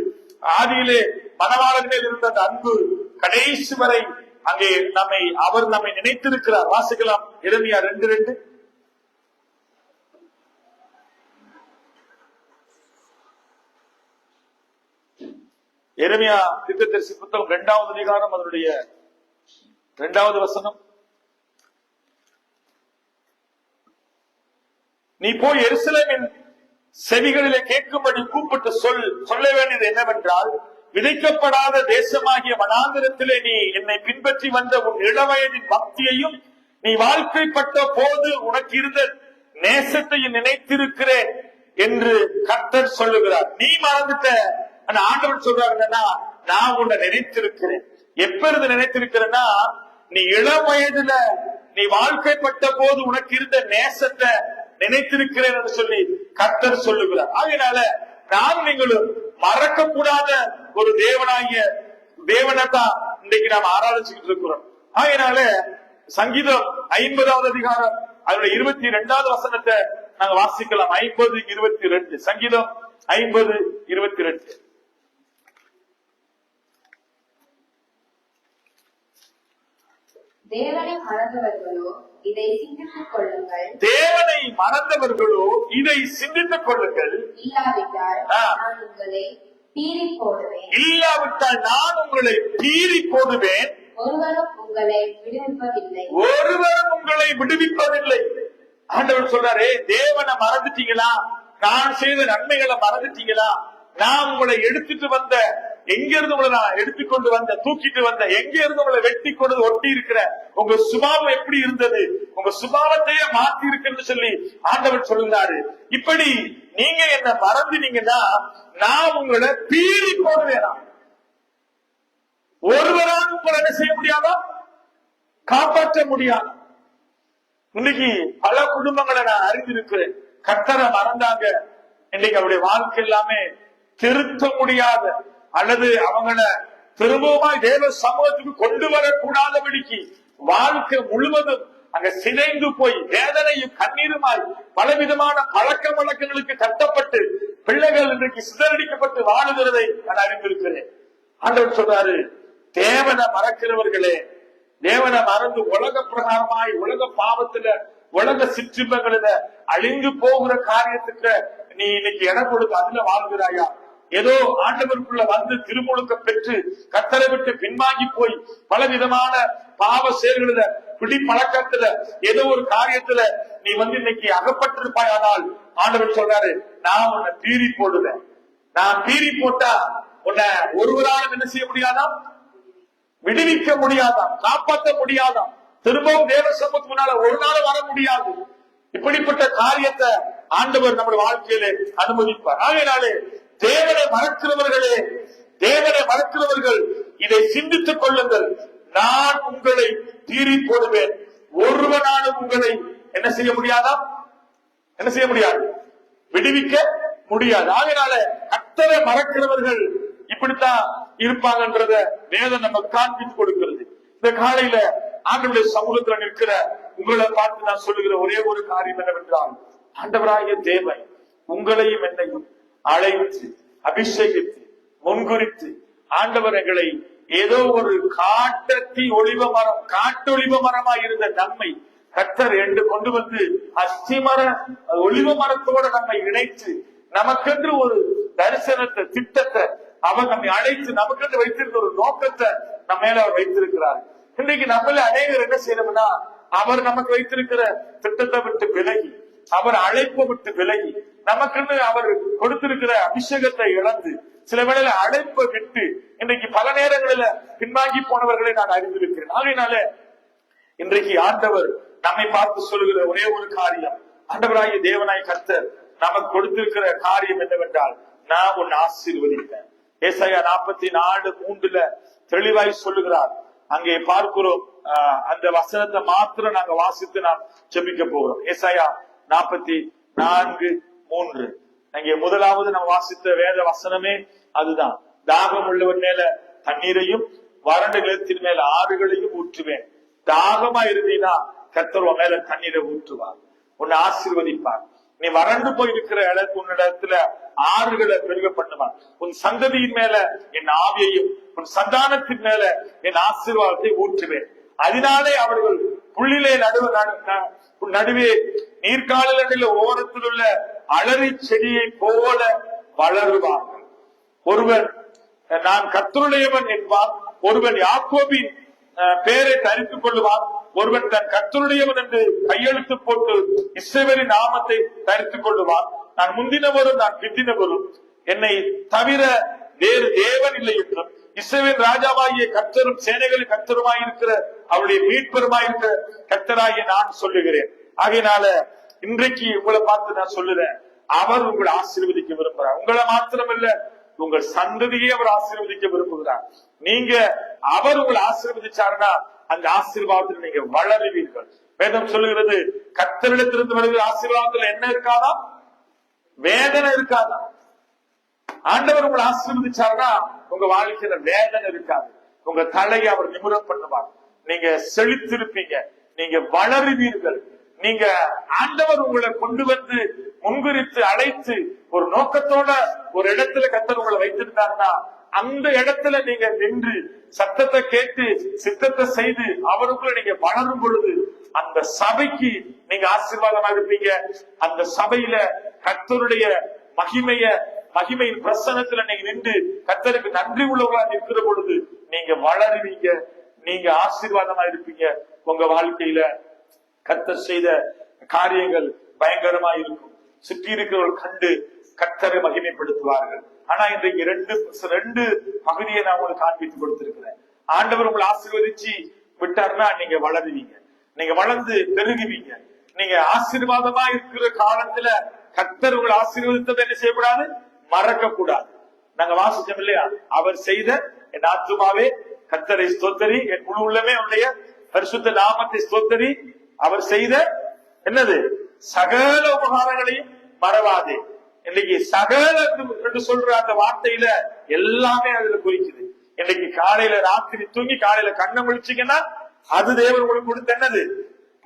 [SPEAKER 1] ஆதியிலே மணவாளன் மேல் இருந்த அந்த அன்பு கடைசி வரை அங்கே அவர் நம்மை நினைத்திருக்கிறார். வாசிக்கலாம் எரேமியா 2:2. எரேமியா தீர்க்கதரிசி புத்தகம் 2வது அதிகாரம் அதனுடைய 2வது வசனம். நீ போய் எருசலேமின் செவிகளிலே கேட்கும்படி கூப்பிட்டு சொல்ல வேண்டியது என்னவென்றால், விதைக்கப்படாத தேசமாகிய வனாந்திரத்திலே நீ என்னை பின்பற்றி வந்த உன் இளவயதின் பக்தியையும் நீ வாழ்க்கைப்பட்ட போது உனக்கு இருந்த நேசத்தையும் நினைத்திருக்கிறேன் என்று கர்த்தர் சொல்லுகிறார். நீ மறந்துட்ட, ஆண்டவர் சொல்றாருன்னா நான் உன்னை நினைத்திருக்கிறேன். எப்ப இருந்து நினைத்திருக்கிறேன்னா, நீ இளம் வயதுல நீ வாழ்க்கைப்பட்ட போது உனக்கு இருந்த நேசத்தை நினைத்திருக்கிறேன் என்று சொல்லி கர்த்தர் சொல்லுகிறார். ஆகையினால நான் நீங்களும் மறக்க கூடாத ஒரு தேவனை தான் இன்றைக்கு நாம் ஆராய்ச்சிக்கிட்டு இருக்கிறோம். ஆகையினால சங்கீதம் 50வது அதிகாரம் அதனுடைய 22வது வசனத்தை நாங்க வாசிக்கலாம். 50:22 சங்கீதம் 50:22.
[SPEAKER 2] தேவனை மறந்தவர்களோ இதை சிந்தித்துக் கொள்ளுங்கள்.
[SPEAKER 1] தேவனை மறந்தவர்களோ இதை சிந்தித்துக் கொள்ளுங்கள்.
[SPEAKER 2] இல்லாவிட்டால் நான் உங்களை பீறி போடுவேன்.
[SPEAKER 1] இல்லாவிட்டால் நான் உங்களை பீறி போடுவேன்.
[SPEAKER 2] ஒருவரும் உங்களை விடுவிப்பதில்லை.
[SPEAKER 1] ஒருவரும் உங்களை விடுவிப்பதில்லை. ஆண்டவர் சொல்றாரே, தேவனை மறந்துட்டீங்களா? நான் செய்த நன்மைகளை மறந்துட்டீங்களா? நான் உங்களை எடுத்துட்டு வந்த, எங்க இருந்து உங்களை நான் எடுத்துக்கொண்டு வந்த, தூக்கிட்டு வந்த, எங்க இருந்து உங்களை வெட்டி கொண்டு ஒட்டி இருக்கிற உங்க சுபாவம் எப்படி இருந்தது, உங்க சுபாவத்தையே மாத்தி இருக்குன்னு சொல்லி ஆண்டவர் சொல்லுகிறாரு. இப்படி நீங்க என்ன மறந்துனீங்கன்னா நான் உங்களை பீறி போடுவேனா? ஒருவரால் உங்களை என்ன செய்ய முடியாதா? காப்பாற்ற முடியாது. இன்னைக்கு பல குடும்பங்களை நான் அறிந்திருக்கிறேன், கர்த்தரை மறந்தாங்க. இன்னைக்கு அவருடைய வாழ்க்கை எல்லாமே திருத்த முடியாத, அல்லது அவங்கள திரும்பவுமாய் தேவ சமூகத்துக்கு கொண்டு வரக்கூடாதபடிக்கு வாழ்க்கை முழுவதும் அங்க சிதைந்து போய் வேதனையும் கண்ணீருமாய் பலவிதமான பழக்க வழக்கங்களுக்கு கட்டப்பட்டு பிள்ளைகள் இன்றைக்கு சிதறடிக்கப்பட்டு வாழுகிறதை நான் அறிந்திருக்கிறேன். ஆண்டவர் சொல்றாரு, தேவனை மறக்கிறவர்களே, தேவனை மறந்து உலக பிரகாரமாய் உலக பாவத்துல உலக சிற்றின்பங்களில அழிந்து போகிற காரியத்துக்கு நீ இன்னைக்கு இடம் கொடுத்து அதுல வாழ்கிறாயா? ஏதோ ஆண்டவருக்குள்ள வந்து திருமுழுக்க பெற்று கர்த்தரை விட்டு பின்வாங்கி போய் பலவிதமான பாவ செயல்கள பிடி பழக்கத்துல ஏதோ ஒரு காரியத்துல நீ வந்து இன்னைக்கு அகப்பட்டிருப்பாய். ஆனால் ஆண்டவர் சொல்றாரு, நான் உன்னை பீறி போடுவேன். நான் பீறி போட்டா உன்னை ஒருவராலும் என்ன செய்ய முடியாதாம்? விடுவிக்க முடியாதாம், காப்பாற்ற முடியாதாம். திரும்பவும் தேவ சமூகத்துக்கு முன்னால ஒரு நாள் வர முடியாது. இப்படிப்பட்ட காரியத்தை ஆண்டவர் நம்முடைய வாழ்க்கையிலே அனுமதிப்பார். ஆகையினாலே தேவனை மறக்கிறவர்களே, தேவனை மறக்கிறவர்கள் இதை சிந்தித்துக் கொள்ளுங்கள். நான் உங்களை பீறி போடுவேன். ஒருவனாலும் உங்களை என்ன செய்ய முடியாதா? என்ன செய்ய முடியாது? விடுவிக்க முடியாது. ஆகையினால கர்த்தரை மறக்கிறவர்கள் இப்படித்தான் இருப்பாங்கன்றத வேதம் நம்ம காண்பித்து கொடுக்கிறது. இந்த காலையில ஆண்டவருடைய சமூகத்துல நிற்கிற உங்களை பார்த்து நான் சொல்லுகிற ஒரே ஒரு காரியம் என்னவென்றால், ஆண்டவராகிய தேவன் உங்களையும் என்னையும் அழைத்து அபிஷேகித்து முன்குறித்து ஆண்டவர் எங்களை ஏதோ ஒரு காட்டத்தி ஒளிவ மரம், காட்டொளிவ மரமா இருந்த நம்மை கர்த்தர் என்று கொண்டு வந்து அஸ்திமர ஒளிவ மரத்தோட நம்மை இணைத்து நமக்கென்று ஒரு தரிசனத்தை, திட்டத்தை அவர் நம்மை அழைத்து நமக்கென்று வைத்திருந்த ஒரு நோக்கத்தை நம்ம மேல அவர் வைத்திருக்கிறார். இன்றைக்கு நம்மள அநேகர் என்ன செய்யணும்னா, அவர் நமக்கு வைத்திருக்கிற திட்டத்தை விட்டு விலகி அவர் அழைப்பை விட்டு விலகி நமக்குன்னு அவர் கொடுத்திருக்கிற அபிஷேகத்தை இழந்து சில வேளையில அழைப்பை விட்டு இன்றைக்கு பல நேரங்களில பின்வாங்கி போனவர்களை நான் அறிந்திருக்கிறேன். ஆகையினால இன்றைக்கு ஆண்டவர் நம்மை பார்த்து சொல்லுகிற ஒரே ஒரு காரியம், ஆண்டவராகிய தேவனாய் கர்த்தர் நமக்கு கொடுத்திருக்கிற காரியம் என்னவென்றால், நான் உன்னை ஆசீர்வதிப்பேன். ஏசாயா 44:3 தெளிவாய் சொல்லுகிறார். அங்கே பார்க்கிறோம். அந்த வசனத்தை மாத்திரம் நாங்க வாசித்து நாம் ஜெபிக்க போகிறோம். ஏசாயா 44:3 அங்கே முதலாவது நம்ம வாசித்த வேத வசனமே அதுதான். தாகம் உள்ளவன் மேல தண்ணீரையும் வறண்ட நிலத்தின் மேல ஆறுகளையும் ஊற்றுவேன். தாகமா இருந்தீனா கர்த்தர் உன் மேல தண்ணீரை ஊற்றுவார், உன்னை ஆசீர்வதிப்பார். நீ வறண்டு போயிருக்கிற உன்னிடத்துல ஆறுகளை பெருக பண்ணுவார். உன் சந்ததியின் மேல என் ஆவியையும் உன் சந்தானத்தின் மேல என் ஆசீர்வாதத்தை ஊற்றுவேன். அதனாலே அவர்கள் புள்ளிலே நடுவே நீர்காலில ஓரத்தில் உள்ள அலறி செடியை போல வளருவார்கள். ஒருவன் நான் கர்த்தருடையவன் என்பான், ஒருவன் யாக்கோபின் பெயரை தரித்துக் கொள்ளுவான், ஒருவன் தன் கர்த்தருடையவன் என்று கையெழுத்து போட்டு இஸ்ரவேலின் நாமத்தை தரித்துக் கொள்ளுவான். நான் முந்தினவரும் நான் பிந்தினவரும், என்னை தவிர வேறு தேவன் இல்லை என்றும், இஸ்ரவேல் ராஜாவாகிய கர்த்தரும் சேனைகளின் கர்த்தருமாயிருக்கிற அவருடைய மீட்பருமாயிருக்கிற கர்த்தராகிய நான் சொல்லுகிறேன். ஆகையினால இன்றைக்கு உங்களை பார்த்து நான் சொல்லுறேன், அவர் உங்களை ஆசீர்வதிக்க விரும்புகிறார். உங்களை மாத்திரமல்ல, உங்கள் சந்ததியை அவர் ஆசீர்வதிக்க விரும்புகிறார். நீங்க அவர் உங்களை ஆசீர்வதிச்சாருன்னா அந்த ஆசீர்வாதத்தில் நீங்க வளருவீர்கள். வேதம் சொல்லுகிறது, கர்த்தரிடத்திலிருந்து வருகிற ஆசீர்வாதத்துல என்ன இருக்காதா? வேதனை இருக்காதா? ஆண்டவர் உங்களை ஆசீர்வதிச்சாருன்னா உங்க வாழ்க்கையில வேதனை இருக்காது. உங்க தலையை அவர் நிமிரம் பண்ணுவார். நீங்க செழித்திருப்பீங்க, நீங்க வளருவீர்கள். நீங்க ஆண்டவர் உங்களை கொண்டு வந்து முன்குறித்து அழைத்து ஒரு நோக்கத்தோட ஒரு இடத்துல கர்த்தர் உங்களை வைத்திருந்தாருன்னா அந்த இடத்துல நீங்க நின்று சத்தத்தை கேட்டு சித்தத்தை செய்து அவருக்குள்ள நீங்க வளரும் பொழுது அந்த சபைக்கு நீங்க ஆசீர்வாதமா இருப்பீங்க. அந்த சபையில கர்த்தருடைய மகிமையின் பிரசனத்துல நீங்க நின்று கர்த்தருக்கு நன்றி உள்ளவர்களா நிற்கிற பொழுது நீங்க வளருவீங்க, நீங்க ஆசீர்வாதமா இருப்பீங்க. உங்க வாழ்க்கையில கர்த்தர் செய்த காரியங்கள் பயங்கரமா இருக்கும். சுற்றி இருக்கிறவர்கள் கண்டு கர்த்தரை மகிமைப்படுத்துவார்கள். ஆனா இன்றைக்கு ரெண்டு பகுதியை நான் உங்களுக்கு காண்பித்து கொடுத்திருக்கிறேன். ஆண்டவர் உங்களை ஆசீர்வதிச்சு விட்டாருன்னா நீங்க வளருவீங்க, நீங்க வளர்ந்து பெருகுவீங்க. நீங்க ஆசீர்வாதமா இருக்கிற காலத்துல கர்த்தர் உங்களை ஆசீர்வதித்ததை என்ன செய்யக்கூடாது? மறக்க கூடாது. நாங்க வாசிச்சோம் இல்லையா? அவர் செய்த என் ஆத்துமாவே கர்த்தரை ஸ்தோத்தரி, என் முழு உள்ளமே அவருடைய பரிசுத்த நாமத்தை ஸ்தோத்தரி. அவர் செய்த என்னது? சகல உபகாரங்களையும் மறவாதே. இன்னைக்கு சகல என்று சொல்ற அந்த வார்த்தையில எல்லாமே அதுல குறிக்குது. இன்னைக்கு காலையில ராத்திரி தூங்கி காலையில கண்ணை முழிச்சீங்கன்னா அது தேவன் உங்களுக்கு கொடுத்த என்னது?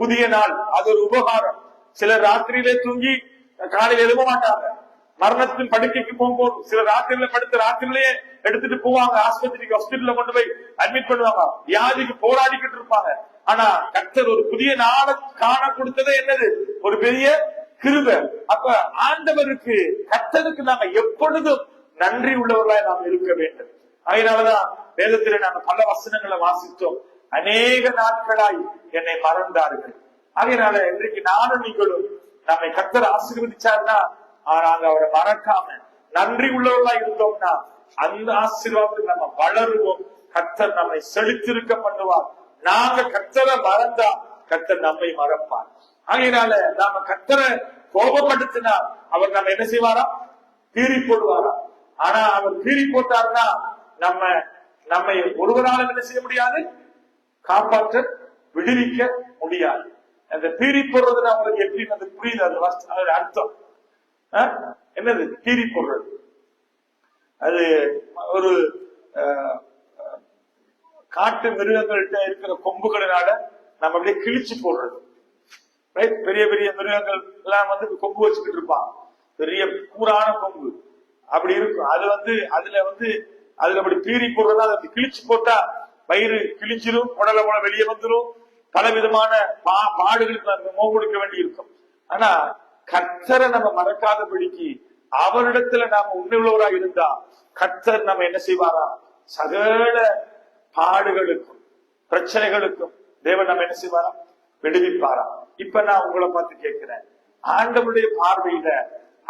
[SPEAKER 1] புதிய நாள். அது ஒரு உபகாரம். சிலர் ராத்திரியிலே தூங்கி காலையில எழுத மாட்டாங்க. மரணத்தின் படுக்கைக்கு போகும்போது சில ராத்திரியில படுத்த ராத்திரிலேயே எடுத்துட்டு போவாங்க ஆஸ்பத்திரிக்கு, ஹாஸ்பிட்டல்ல கொண்டு போய் அட்மிட் பண்ணுவாங்க. வியாதிக்கு போராடிக்கிட்டு இருப்பாங்க. ஆனா கர்த்தர் ஒரு புதிய நாளை காண கொடுத்ததே என்னது? ஒரு பெரிய கிருபை. அப்ப ஆண்டவருக்கு கர்த்தருக்கு நாம எப்பொழுதும் நன்றி உள்ளவர்களாய் நாம் இருக்க வேண்டும். அதனாலதான் வேதத்திலே நாம பல வசனங்களை வாசித்தோம். அநேக நாட்களாய் என்னை மறந்தார்கள். அதனால இன்றைக்கு நானும் நீங்களும் நம்மை கர்த்தர் ஆசீர்வதிச்சாருன்னா நாங்க அவரை மறக்காம நன்றி உள்ளவர்களா இருந்தோம்னா அந்த ஆசீர்வாதத்துக்கு நம்ம வளருவோம். கர்த்தர் நம்மை செழித்திருக்க பண்ணுவார். நாங்க கர்த்தரை மறந்தா கர்த்தர் நம்மை மறப்பார். ஆகையினால நாம கர்த்தரை கோபப்படுத்தினா அவர் நம்ம என்ன செய்வாரா? கீறி போடுவாரா? ஆனா அவர் கீறி போட்டாருன்னா நம்மை ஒருவரால் என்ன செய்ய முடியாது? காப்பாற்ற விடுவிக்க முடியாது. அந்த கீறி போடுறதுன்னா அவங்களுக்கு எப்படி அது புரியுது? அது அர்த்தம் என்னது? கீறி போடுறது அது ஒரு காட்டு மிருகங்கள்கிட்ட இருக்கிற கொம்புகளினால நம்ம அப்படியே கிழிச்சு போடுறது. பெரிய பெரிய மிருகங்கள் எல்லாம் வந்து கொம்பு வச்சுக்கிட்டு இருப்பான், பெரிய கூரான கொம்பு அப்படி இருக்கும். அதுல அப்படி பீறி போடுறதா, அதை கிழிச்சு போட்டா வயிறு கிழிஞ்சிரும், உடல வெளியே வந்துடும், பல விதமான பாடுகளுக்கு நம்ம முகம் கொடுக்க வேண்டி இருக்கும். ஆனா கர்த்தரை நம்ம மறக்காதபடிக்கு அவரிடத்துல நாம உண்மையுள்ளவராக இருந்தா கர்த்தர் நம்ம என்ன செய்வாரா? சகல பாடுகளுக்கும் பிரச்சனைகளுக்கும் தேவன் நம்ம என்ன செய்வாரா? விடுவிப்பாரா? இப்ப நான் உங்களை பார்த்து கேட்கிறேன், ஆண்டவருடைய பார்வையில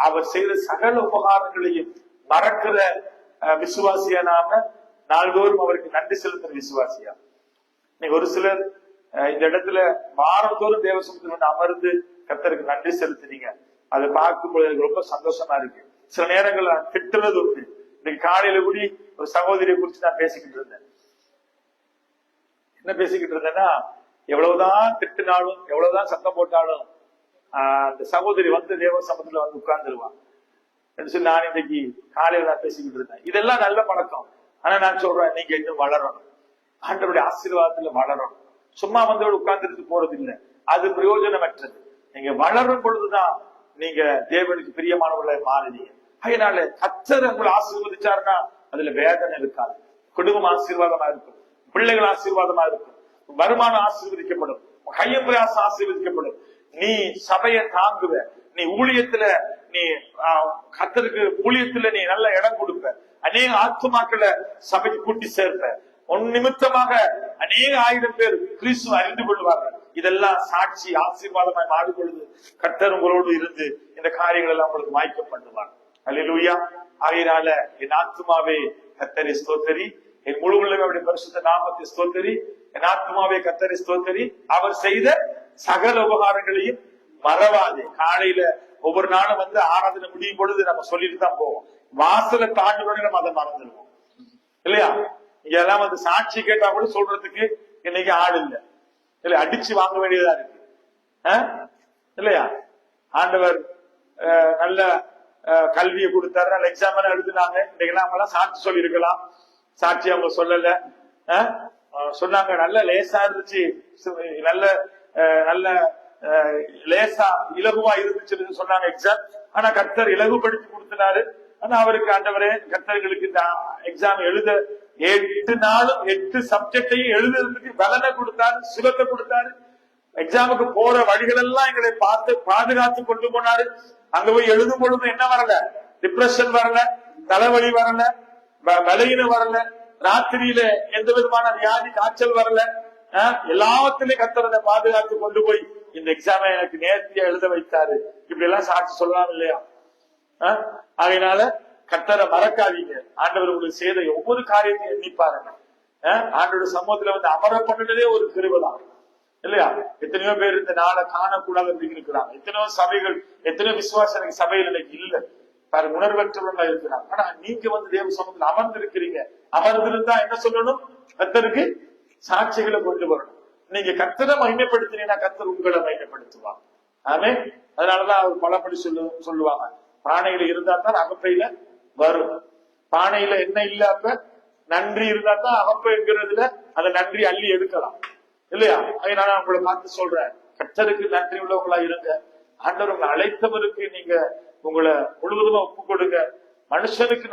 [SPEAKER 1] அவர் செய்த சகல உபகாரங்களையும் மறக்கிற விசுவாசியா நாம நாள்தோறும் அவருக்கு நன்றி செலுத்துற விசுவாசியா? நீங்க ஒரு சிலர் இந்த இடத்துல வாரந்தோறும் தேவசமத்தில் வந்து அமர்ந்து கர்த்தருக்கு நன்றி செலுத்துனீங்க. அதை பார்க்கும்போது எனக்கு ரொம்ப சந்தோஷமா இருக்கு. சில நேரங்கள் நான் திட்டுறது உண்டு. இன்னைக்கு காலையில கூடி ஒரு சகோதரியை குறிச்சு நான் பேசிக்கிட்டு இருந்தேன். என்ன பேசிக்கிட்டு இருந்தேன்னா, எவ்வளவுதான் திட்டுனாலும் எவ்வளவுதான் சத்தம் போட்டாலும் அந்த சகோதரி வந்து தேவ சமூகத்துல வந்து உட்கார்ந்துருவான். நான் இன்னைக்கு காலையில நான் பேசிக்கிட்டு இருந்தேன். இதெல்லாம் நல்ல பழக்கம். ஆனா நான் சொல்றேன், நீங்க இன்னும் வளரணும், ஆண்டவருடைய ஆசீர்வாதத்துல வளரணும். சும்மா வந்து உட்கார்ந்துட்டு போறது இல்லை, அது பிரயோஜனமற்றது. நீங்க வளரும் பொழுதுதான் நீங்க தேவனுக்கு பிரியமானவர்களை மாறுறீங்க. அதனால கர்த்தர் உங்களை ஆசீர்வதிச்சாருன்னா அதுல வேதனை இருக்காது. குடும்பம் ஆசீர்வாதமா இருக்கும், பிள்ளைகள் ஆசீர்வாதமா இருக்கும், வருமானம் ஆசீர்வதிக்கப்படும், கையம் பிரயாசம் ஆசீர்வதிக்கப்படும். நீ சபையை தாங்குவ, நீ ஊழியத்துல நீ கர்த்தருக்கு ஊழியத்துல நீ நல்ல இடம் கொடுப்ப, அநேக ஆத்துமாக்களை சபைக்கு கூட்டி சேர்ப்ப, உன் நிமித்தமாக அநேக ஆயிரம் பேர் கிறிஸ்துவை அறிந்து கொள்வார்கள். இதெல்லாம் சாட்சி ஆசீர்வாதமாய் மாறும் பொழுது கர்த்தர் உங்களோடு இருந்து இந்த காரியங்கள் எல்லாம் உங்களுக்கு வாய்க்க பண்ணுவார். அல்லேலூயா. ஆகையினால என் ஆத்துமாவே கர்த்தரை ஸ்தோத்தரி, என் முழு உள்ளமே அவருடைய பரிசுத்த நாமத்தை ஸ்தோத்தரி, என் ஆத்துமாவே கர்த்தரை ஸ்தோத்தரி, அவர் செய்த சகல உபகாரங்களையும் மறவாதே. காலையில ஒவ்வொரு நாளும் வந்து ஆராதனை முடியும் பொழுது நம்ம சொல்லிட்டு தான் போவோம். வாசலை தாண்டி நம்ம அதை மறந்துடுவோம் இல்லையா? இங்க எல்லாம் வந்து சாட்சி கேட்டா கூட சொல்றதுக்கு இன்னைக்கு ஆள் இல்லை, இல்ல அடிச்சு வாங்க வேண்டியதா இருக்கு இல்லையா? ஆண்டவர் நல்ல கல்வியை கொடுத்தாரு, நல்ல எக்ஸாம் எழுதுனாங்க. இன்னைக்கு அவங்க எல்லாம் சாட்சி சொல்லி இருக்கலாம், சாட்சி அவங்க சொல்லல. சொன்னாங்க நல்ல லேசா இருந்துச்சு, நல்ல நல்ல லேசா இலகுவா இருந்துச்சுன்னு சொன்னாங்க எக்ஸாம். ஆனா கர்த்தர் இலகுபடுத்தி கொடுத்தினாரு. ஆனா அவருக்கு ஆண்டவரே கர்த்தர்களுக்கு இந்த எக்ஸாம் எழுத 8 நாளும் 8 சப்ஜெக்டையும் எழுதுறதுக்கு பலனை கொடுத்தாரு, சுகத்தை கொடுத்தாரு. எக்ஸாமுக்கு போற வழிகள் எல்லாம் எங்களை பார்த்து பாதுகாத்து கொண்டு போனாரு. அங்க போய் எழுதும் பொழுது என்ன வரல, டிப்ரெஷன் வரல, தலைவலி வரல, வலையின வரல, ராத்திரியில எந்த விதமான வியாதி காய்ச்சல் வரல. எல்லாத்திலையும் கர்த்தரை பாதுகாத்து கொண்டு போய் இந்த எக்ஸாமை எனக்கு நேர்த்தியா எழுத வைத்தாரு. இப்படி எல்லாம் சாட்சி சொல்லலாம் இல்லையா? அதனால கர்த்தரை மறக்காதீங்க. ஆண்டவர் உங்களுக்கு செய்த ஒவ்வொரு காரியத்தையும் எண்ணி பாருங்க. ஆண்டோட சமூகத்துல வந்து அமர பண்ணுனதே ஒரு கிருபைதான் இல்லையா? எத்தனையோ பேர் இந்த நாளை காணக்கூடாது அப்படின்னு இருக்கிறாங்க. எத்தனையோ சபைகள், எத்தனையோ விசுவாச சபைகள் இன்னைக்கு இல்ல, பாரு உணர்வற்றவர்களா இருக்கிறாங்க. ஆனா நீங்க வந்து தேவ சமூகத்துல அமர்ந்து இருக்கிறீங்க. அமர்ந்திருந்தா என்ன சொல்லணும்? கர்த்தருக்கு சாட்சிகளை கொண்டு வரணும். நீங்க கர்த்தரை மகிமைப்படுத்தினீங்கன்னா கர்த்தர் உங்களை மகிமைப்படுத்துவாங்க. ஆமே. அதனாலதான் அவர் பலப்படி சொல்லுவாங்க, பானையில இருந்தா தான் அகப்பையில வரும். பானையில என்ன இல்ல, அப்ப நன்றி இருந்தா தான் அகப்பைங்கிறதுல அந்த நன்றி அள்ளி எடுக்கலாம் இல்லையா? அதனால உங்களை பார்த்து சொல்றேன், கர்த்தருக்கு நன்றி உள்ளவங்களா இருங்க. ஆண்டவர் உங்களை அழைத்தவருக்கு நீங்க உங்களை முழுவதுமா ஒப்பு கொடுங்க. மனுஷனுக்கு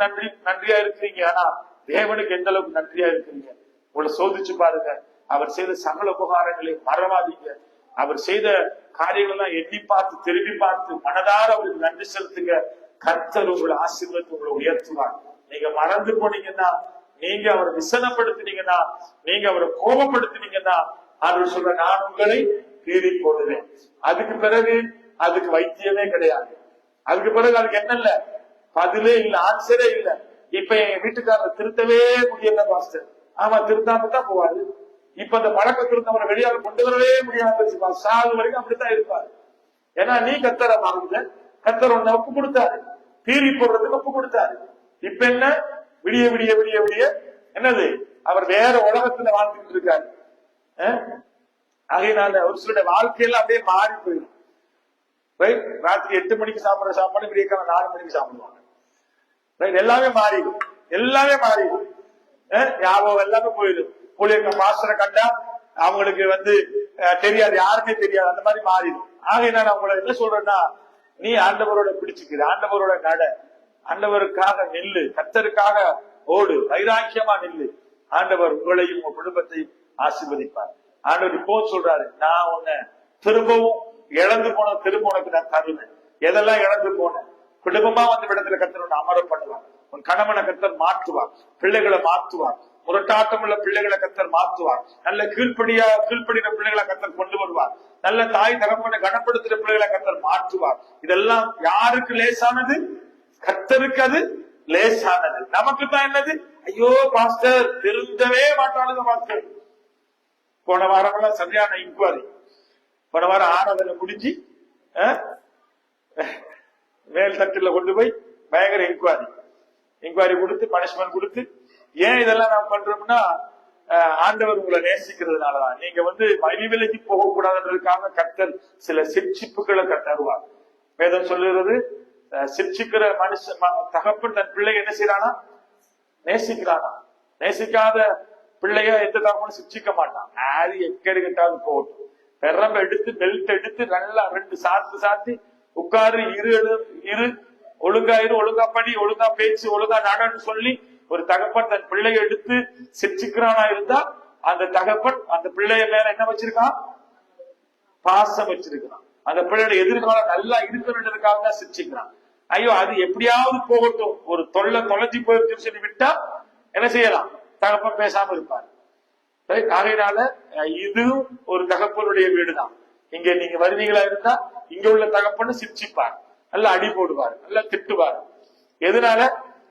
[SPEAKER 1] நன்றியா இருக்கிறீங்க, ஆனா தேவனுக்கு எந்த அளவுக்கு நன்றியா இருக்கிறீங்க உங்களை சோதிச்சு பாருங்க. அவர் செய்த சகல உபகாரங்களை மறவாதீங்க. அவர் செய்த காரியங்கள் எல்லாம் எண்ணி பார்த்து திரும்பி பார்த்து மனதார அவருக்கு நன்றி செலுத்துங்க. கர்த்தர் உங்களை ஆசீர்வதித்து உங்களை உயர்த்துவார். நீங்க மறந்து போனீங்கன்னா, நீங்க அவரை விசனப்படுத்தினீங்கன்னா, நீங்க அவரை கோபப்படுத்தினீங்கன்னா, அவர் சொல்ற நான் உங்களை கீறி போடுவேன். அதுக்கு பிறகு அதுக்கு வைத்தியமே கிடையாது. அதுக்கு பிறகு அதுக்கு என்ன இல்ல, பதிலே இல்ல, ஆன்சரே இல்ல. இப்ப எங்க வீட்டுக்காரர் திருத்தவே முடியல பாஸ்டர். ஆமா, திருத்தாம தான் போவாரு. இப்ப அந்த பழக்கத்திலிருந்து அவரை வெளியாக கொண்டு வரவே முடியாம சாகு வரைக்கும் அப்படித்தான் இருப்பாரு. ஏன்னா நீ கர்த்தரை மறந்த, கர்த்தர் ஒண்ணு ஒப்பு கொடுத்தாரு, தீரி போடுறதுக்கு ஒப்பு கொடுத்தாரு. இப்ப என்ன, விடிய விடிய விடிய விடிய என்னது, அவர் வேற உலகத்துல வாழ்ந்துட்டு இருக்காரு. ஆகையினால ஒரு சில வாழ்க்கையில அப்படியே மாறி போயிடும். ராத்திரி 8 மணிக்கு சாப்பிடுற சாப்பாடு விடிய 4 மணிக்கு சாப்பிடுவாங்க. எல்லாமே மாறிடும், எல்லாமே மாறிடும். ஞாபகம் எல்லாமே போயிடும். ஊழியர்கள் மாஸ்டரை கண்டா அவங்களுக்கு வந்து தெரியாது, யாருமே தெரியாது, அந்த மாதிரி மாறிடும். ஆக நான் அவங்களை என்ன சொல்றேன்னா, நீ ஆண்டவரோட பிடிச்சுக்கிற, ஆண்டவரோட நட, ஆண்டவருக்காக நில்லு, கர்த்தருக்காக ஓடு, வைராக்கியமா நில்லு. ஆண்டவர் உங்களையும் உங்க குடும்பத்தையும் ஆசீர்வதிப்பார். ஆண்டவர் இப்போ சொல்றாரு, நான் உன்னை திரும்பவும் இழந்து போன திரும்ப உனக்கு நான் தருவேன். எதெல்லாம் இழந்து போனேன், குடும்பமா வந்து இடத்துல கர்த்தர் அமர பண்ணுவார். உன் கணவனை கர்த்தர் மாற்றுவார், பிள்ளைகளை மாற்றுவார், முரட்டாட்டம் உள்ள பிள்ளைகளை கர்த்தர் மாற்றுவார், நல்ல கீழ்ப்படின பிள்ளைகளை கர்த்தர் கொண்டு வருவார், நல்ல தாய் தகப்பனை கனப்படுத்துற பிள்ளைகளை கர்த்தர் மாற்றுவார். இதெல்லாம் யாருக்கு லேசானது? கர்த்தருக்கு அது லேசானது. நமக்கு தான் என்னது? ஐயோ பாஸ்டர் திருந்தவே மாட்டாளுங்க பாஸ்டர். போன வாரம் எல்லாம் சரியான இன்குவாரி. போன வாரம் ஆராதனை முடிஞ்சு மேல் தட்டுல கொண்டு போய் பயங்கர இன்குவாரி கொடுத்து பனிஷ்மெண்ட் கொடுத்து, ஏன் இதெல்லாம் நாம் பண்றோம்னா ஆண்டவர் உங்களை நேசிக்கிறதுனாலதான். நீங்க வழிவிலகி போகக்கூடாதுன்றதுக்காக கர்த்தர் சில சிற்சிப்புகளை கட்டருவார். வேதம் சொல்லுறது, சிற்சிக்கிற மனுஷன் தகப்பன் தன் பிள்ளை என்ன செய்யறானா? நேசிக்கிறானா. நேசிக்காத பிள்ளைய எந்த தகப்பனும் சிற்சிக்க மாட்டான். ஆறு எக்கடி கட்டாவது போகட்டும், பெரம்ப எடுத்து பெல்ட் எடுத்து நல்லா 2 சாத்தி உட்காரு, இரு ஒழுங்கா படி, ஒழுங்கா பேச்சு, ஒழுங்கா நடன்னு சொல்லி ஒரு தகப்பன் தன் பிள்ளைய எடுத்து சிற்சிக்கிறானா இருந்தா அந்த தகப்பன் அந்த பிள்ளைய மேல என்ன வச்சிருக்கான்? பாசம் வச்சிருக்கிறான். அந்த பிள்ளையோட எதிர்காலம் நல்லா இருக்கணுன்றதுக்காக தான் சிற்சிக்கிறான். ஐயோ அது எப்படியாவது போகட்டும், ஒரு தொலைஞ்சி போயிடுச்சுன்னு சொல்லி விட்டா என்ன செய்யலாம்? தகப்பன் பேசாம இருப்பார். ஆகையினால இதுவும் ஒரு தகப்பனுடைய வீடுதான். இங்க நீங்க வருவீங்களா இருந்தா இங்க உள்ள தகப்பன்னு சிரிச்சிப்பார், நல்லா அடி போடுவார், நல்லா திட்டுவார். எதனால?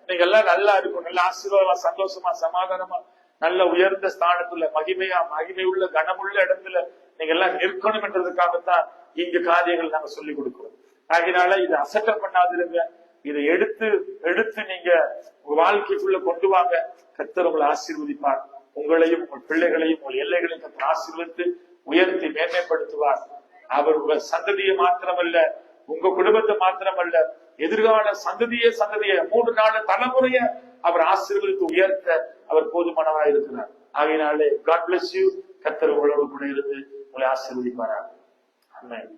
[SPEAKER 1] நீங்க எல்லாம் நல்லா இருக்கும், நல்ல ஆசீர்வாதமா, சந்தோஷமா, சமாதானமா, நல்ல உயர்ந்த ஸ்தானத்துல மகிமை உள்ள கனமுள்ள இடத்துல நீங்க எல்லாம் நிற்கணும் என்றதுக்காகத்தான் இங்க காரியங்கள் நாங்க சொல்லிக் கொடுக்கிறோம். அதனால இதை அசட்ட பண்ணாதிருங்க. இதை எடுத்து நீங்க உங்க வாழ்க்கைக்குள்ள கொண்டு வாங்க. கர்த்தர் உங்களை ஆசீர்வதிப்பார். உங்களையும் உங்கள் பிள்ளைகளையும் உங்கள் எல்லைகளையும் கர்த்தர் ஆசீர்வதித்து உயர்த்தி மேன்மைப்படுத்துவார். அவர் உங்க சந்ததியை மாத்திரமல்ல, உங்க குடும்பத்தை மாத்திரமல்ல, எதிர்கால சந்ததிய 3-4 தலைமுறைய அவர் ஆசீர்வதித்து உயர்த்த அவர் போதுமானவராக இருக்கிறார். ஆகையினாலே God bless you. கர்த்தர் உங்களோடு கூட இருந்து உங்களை ஆசீர்வதிப்பாராக. ஆமென்.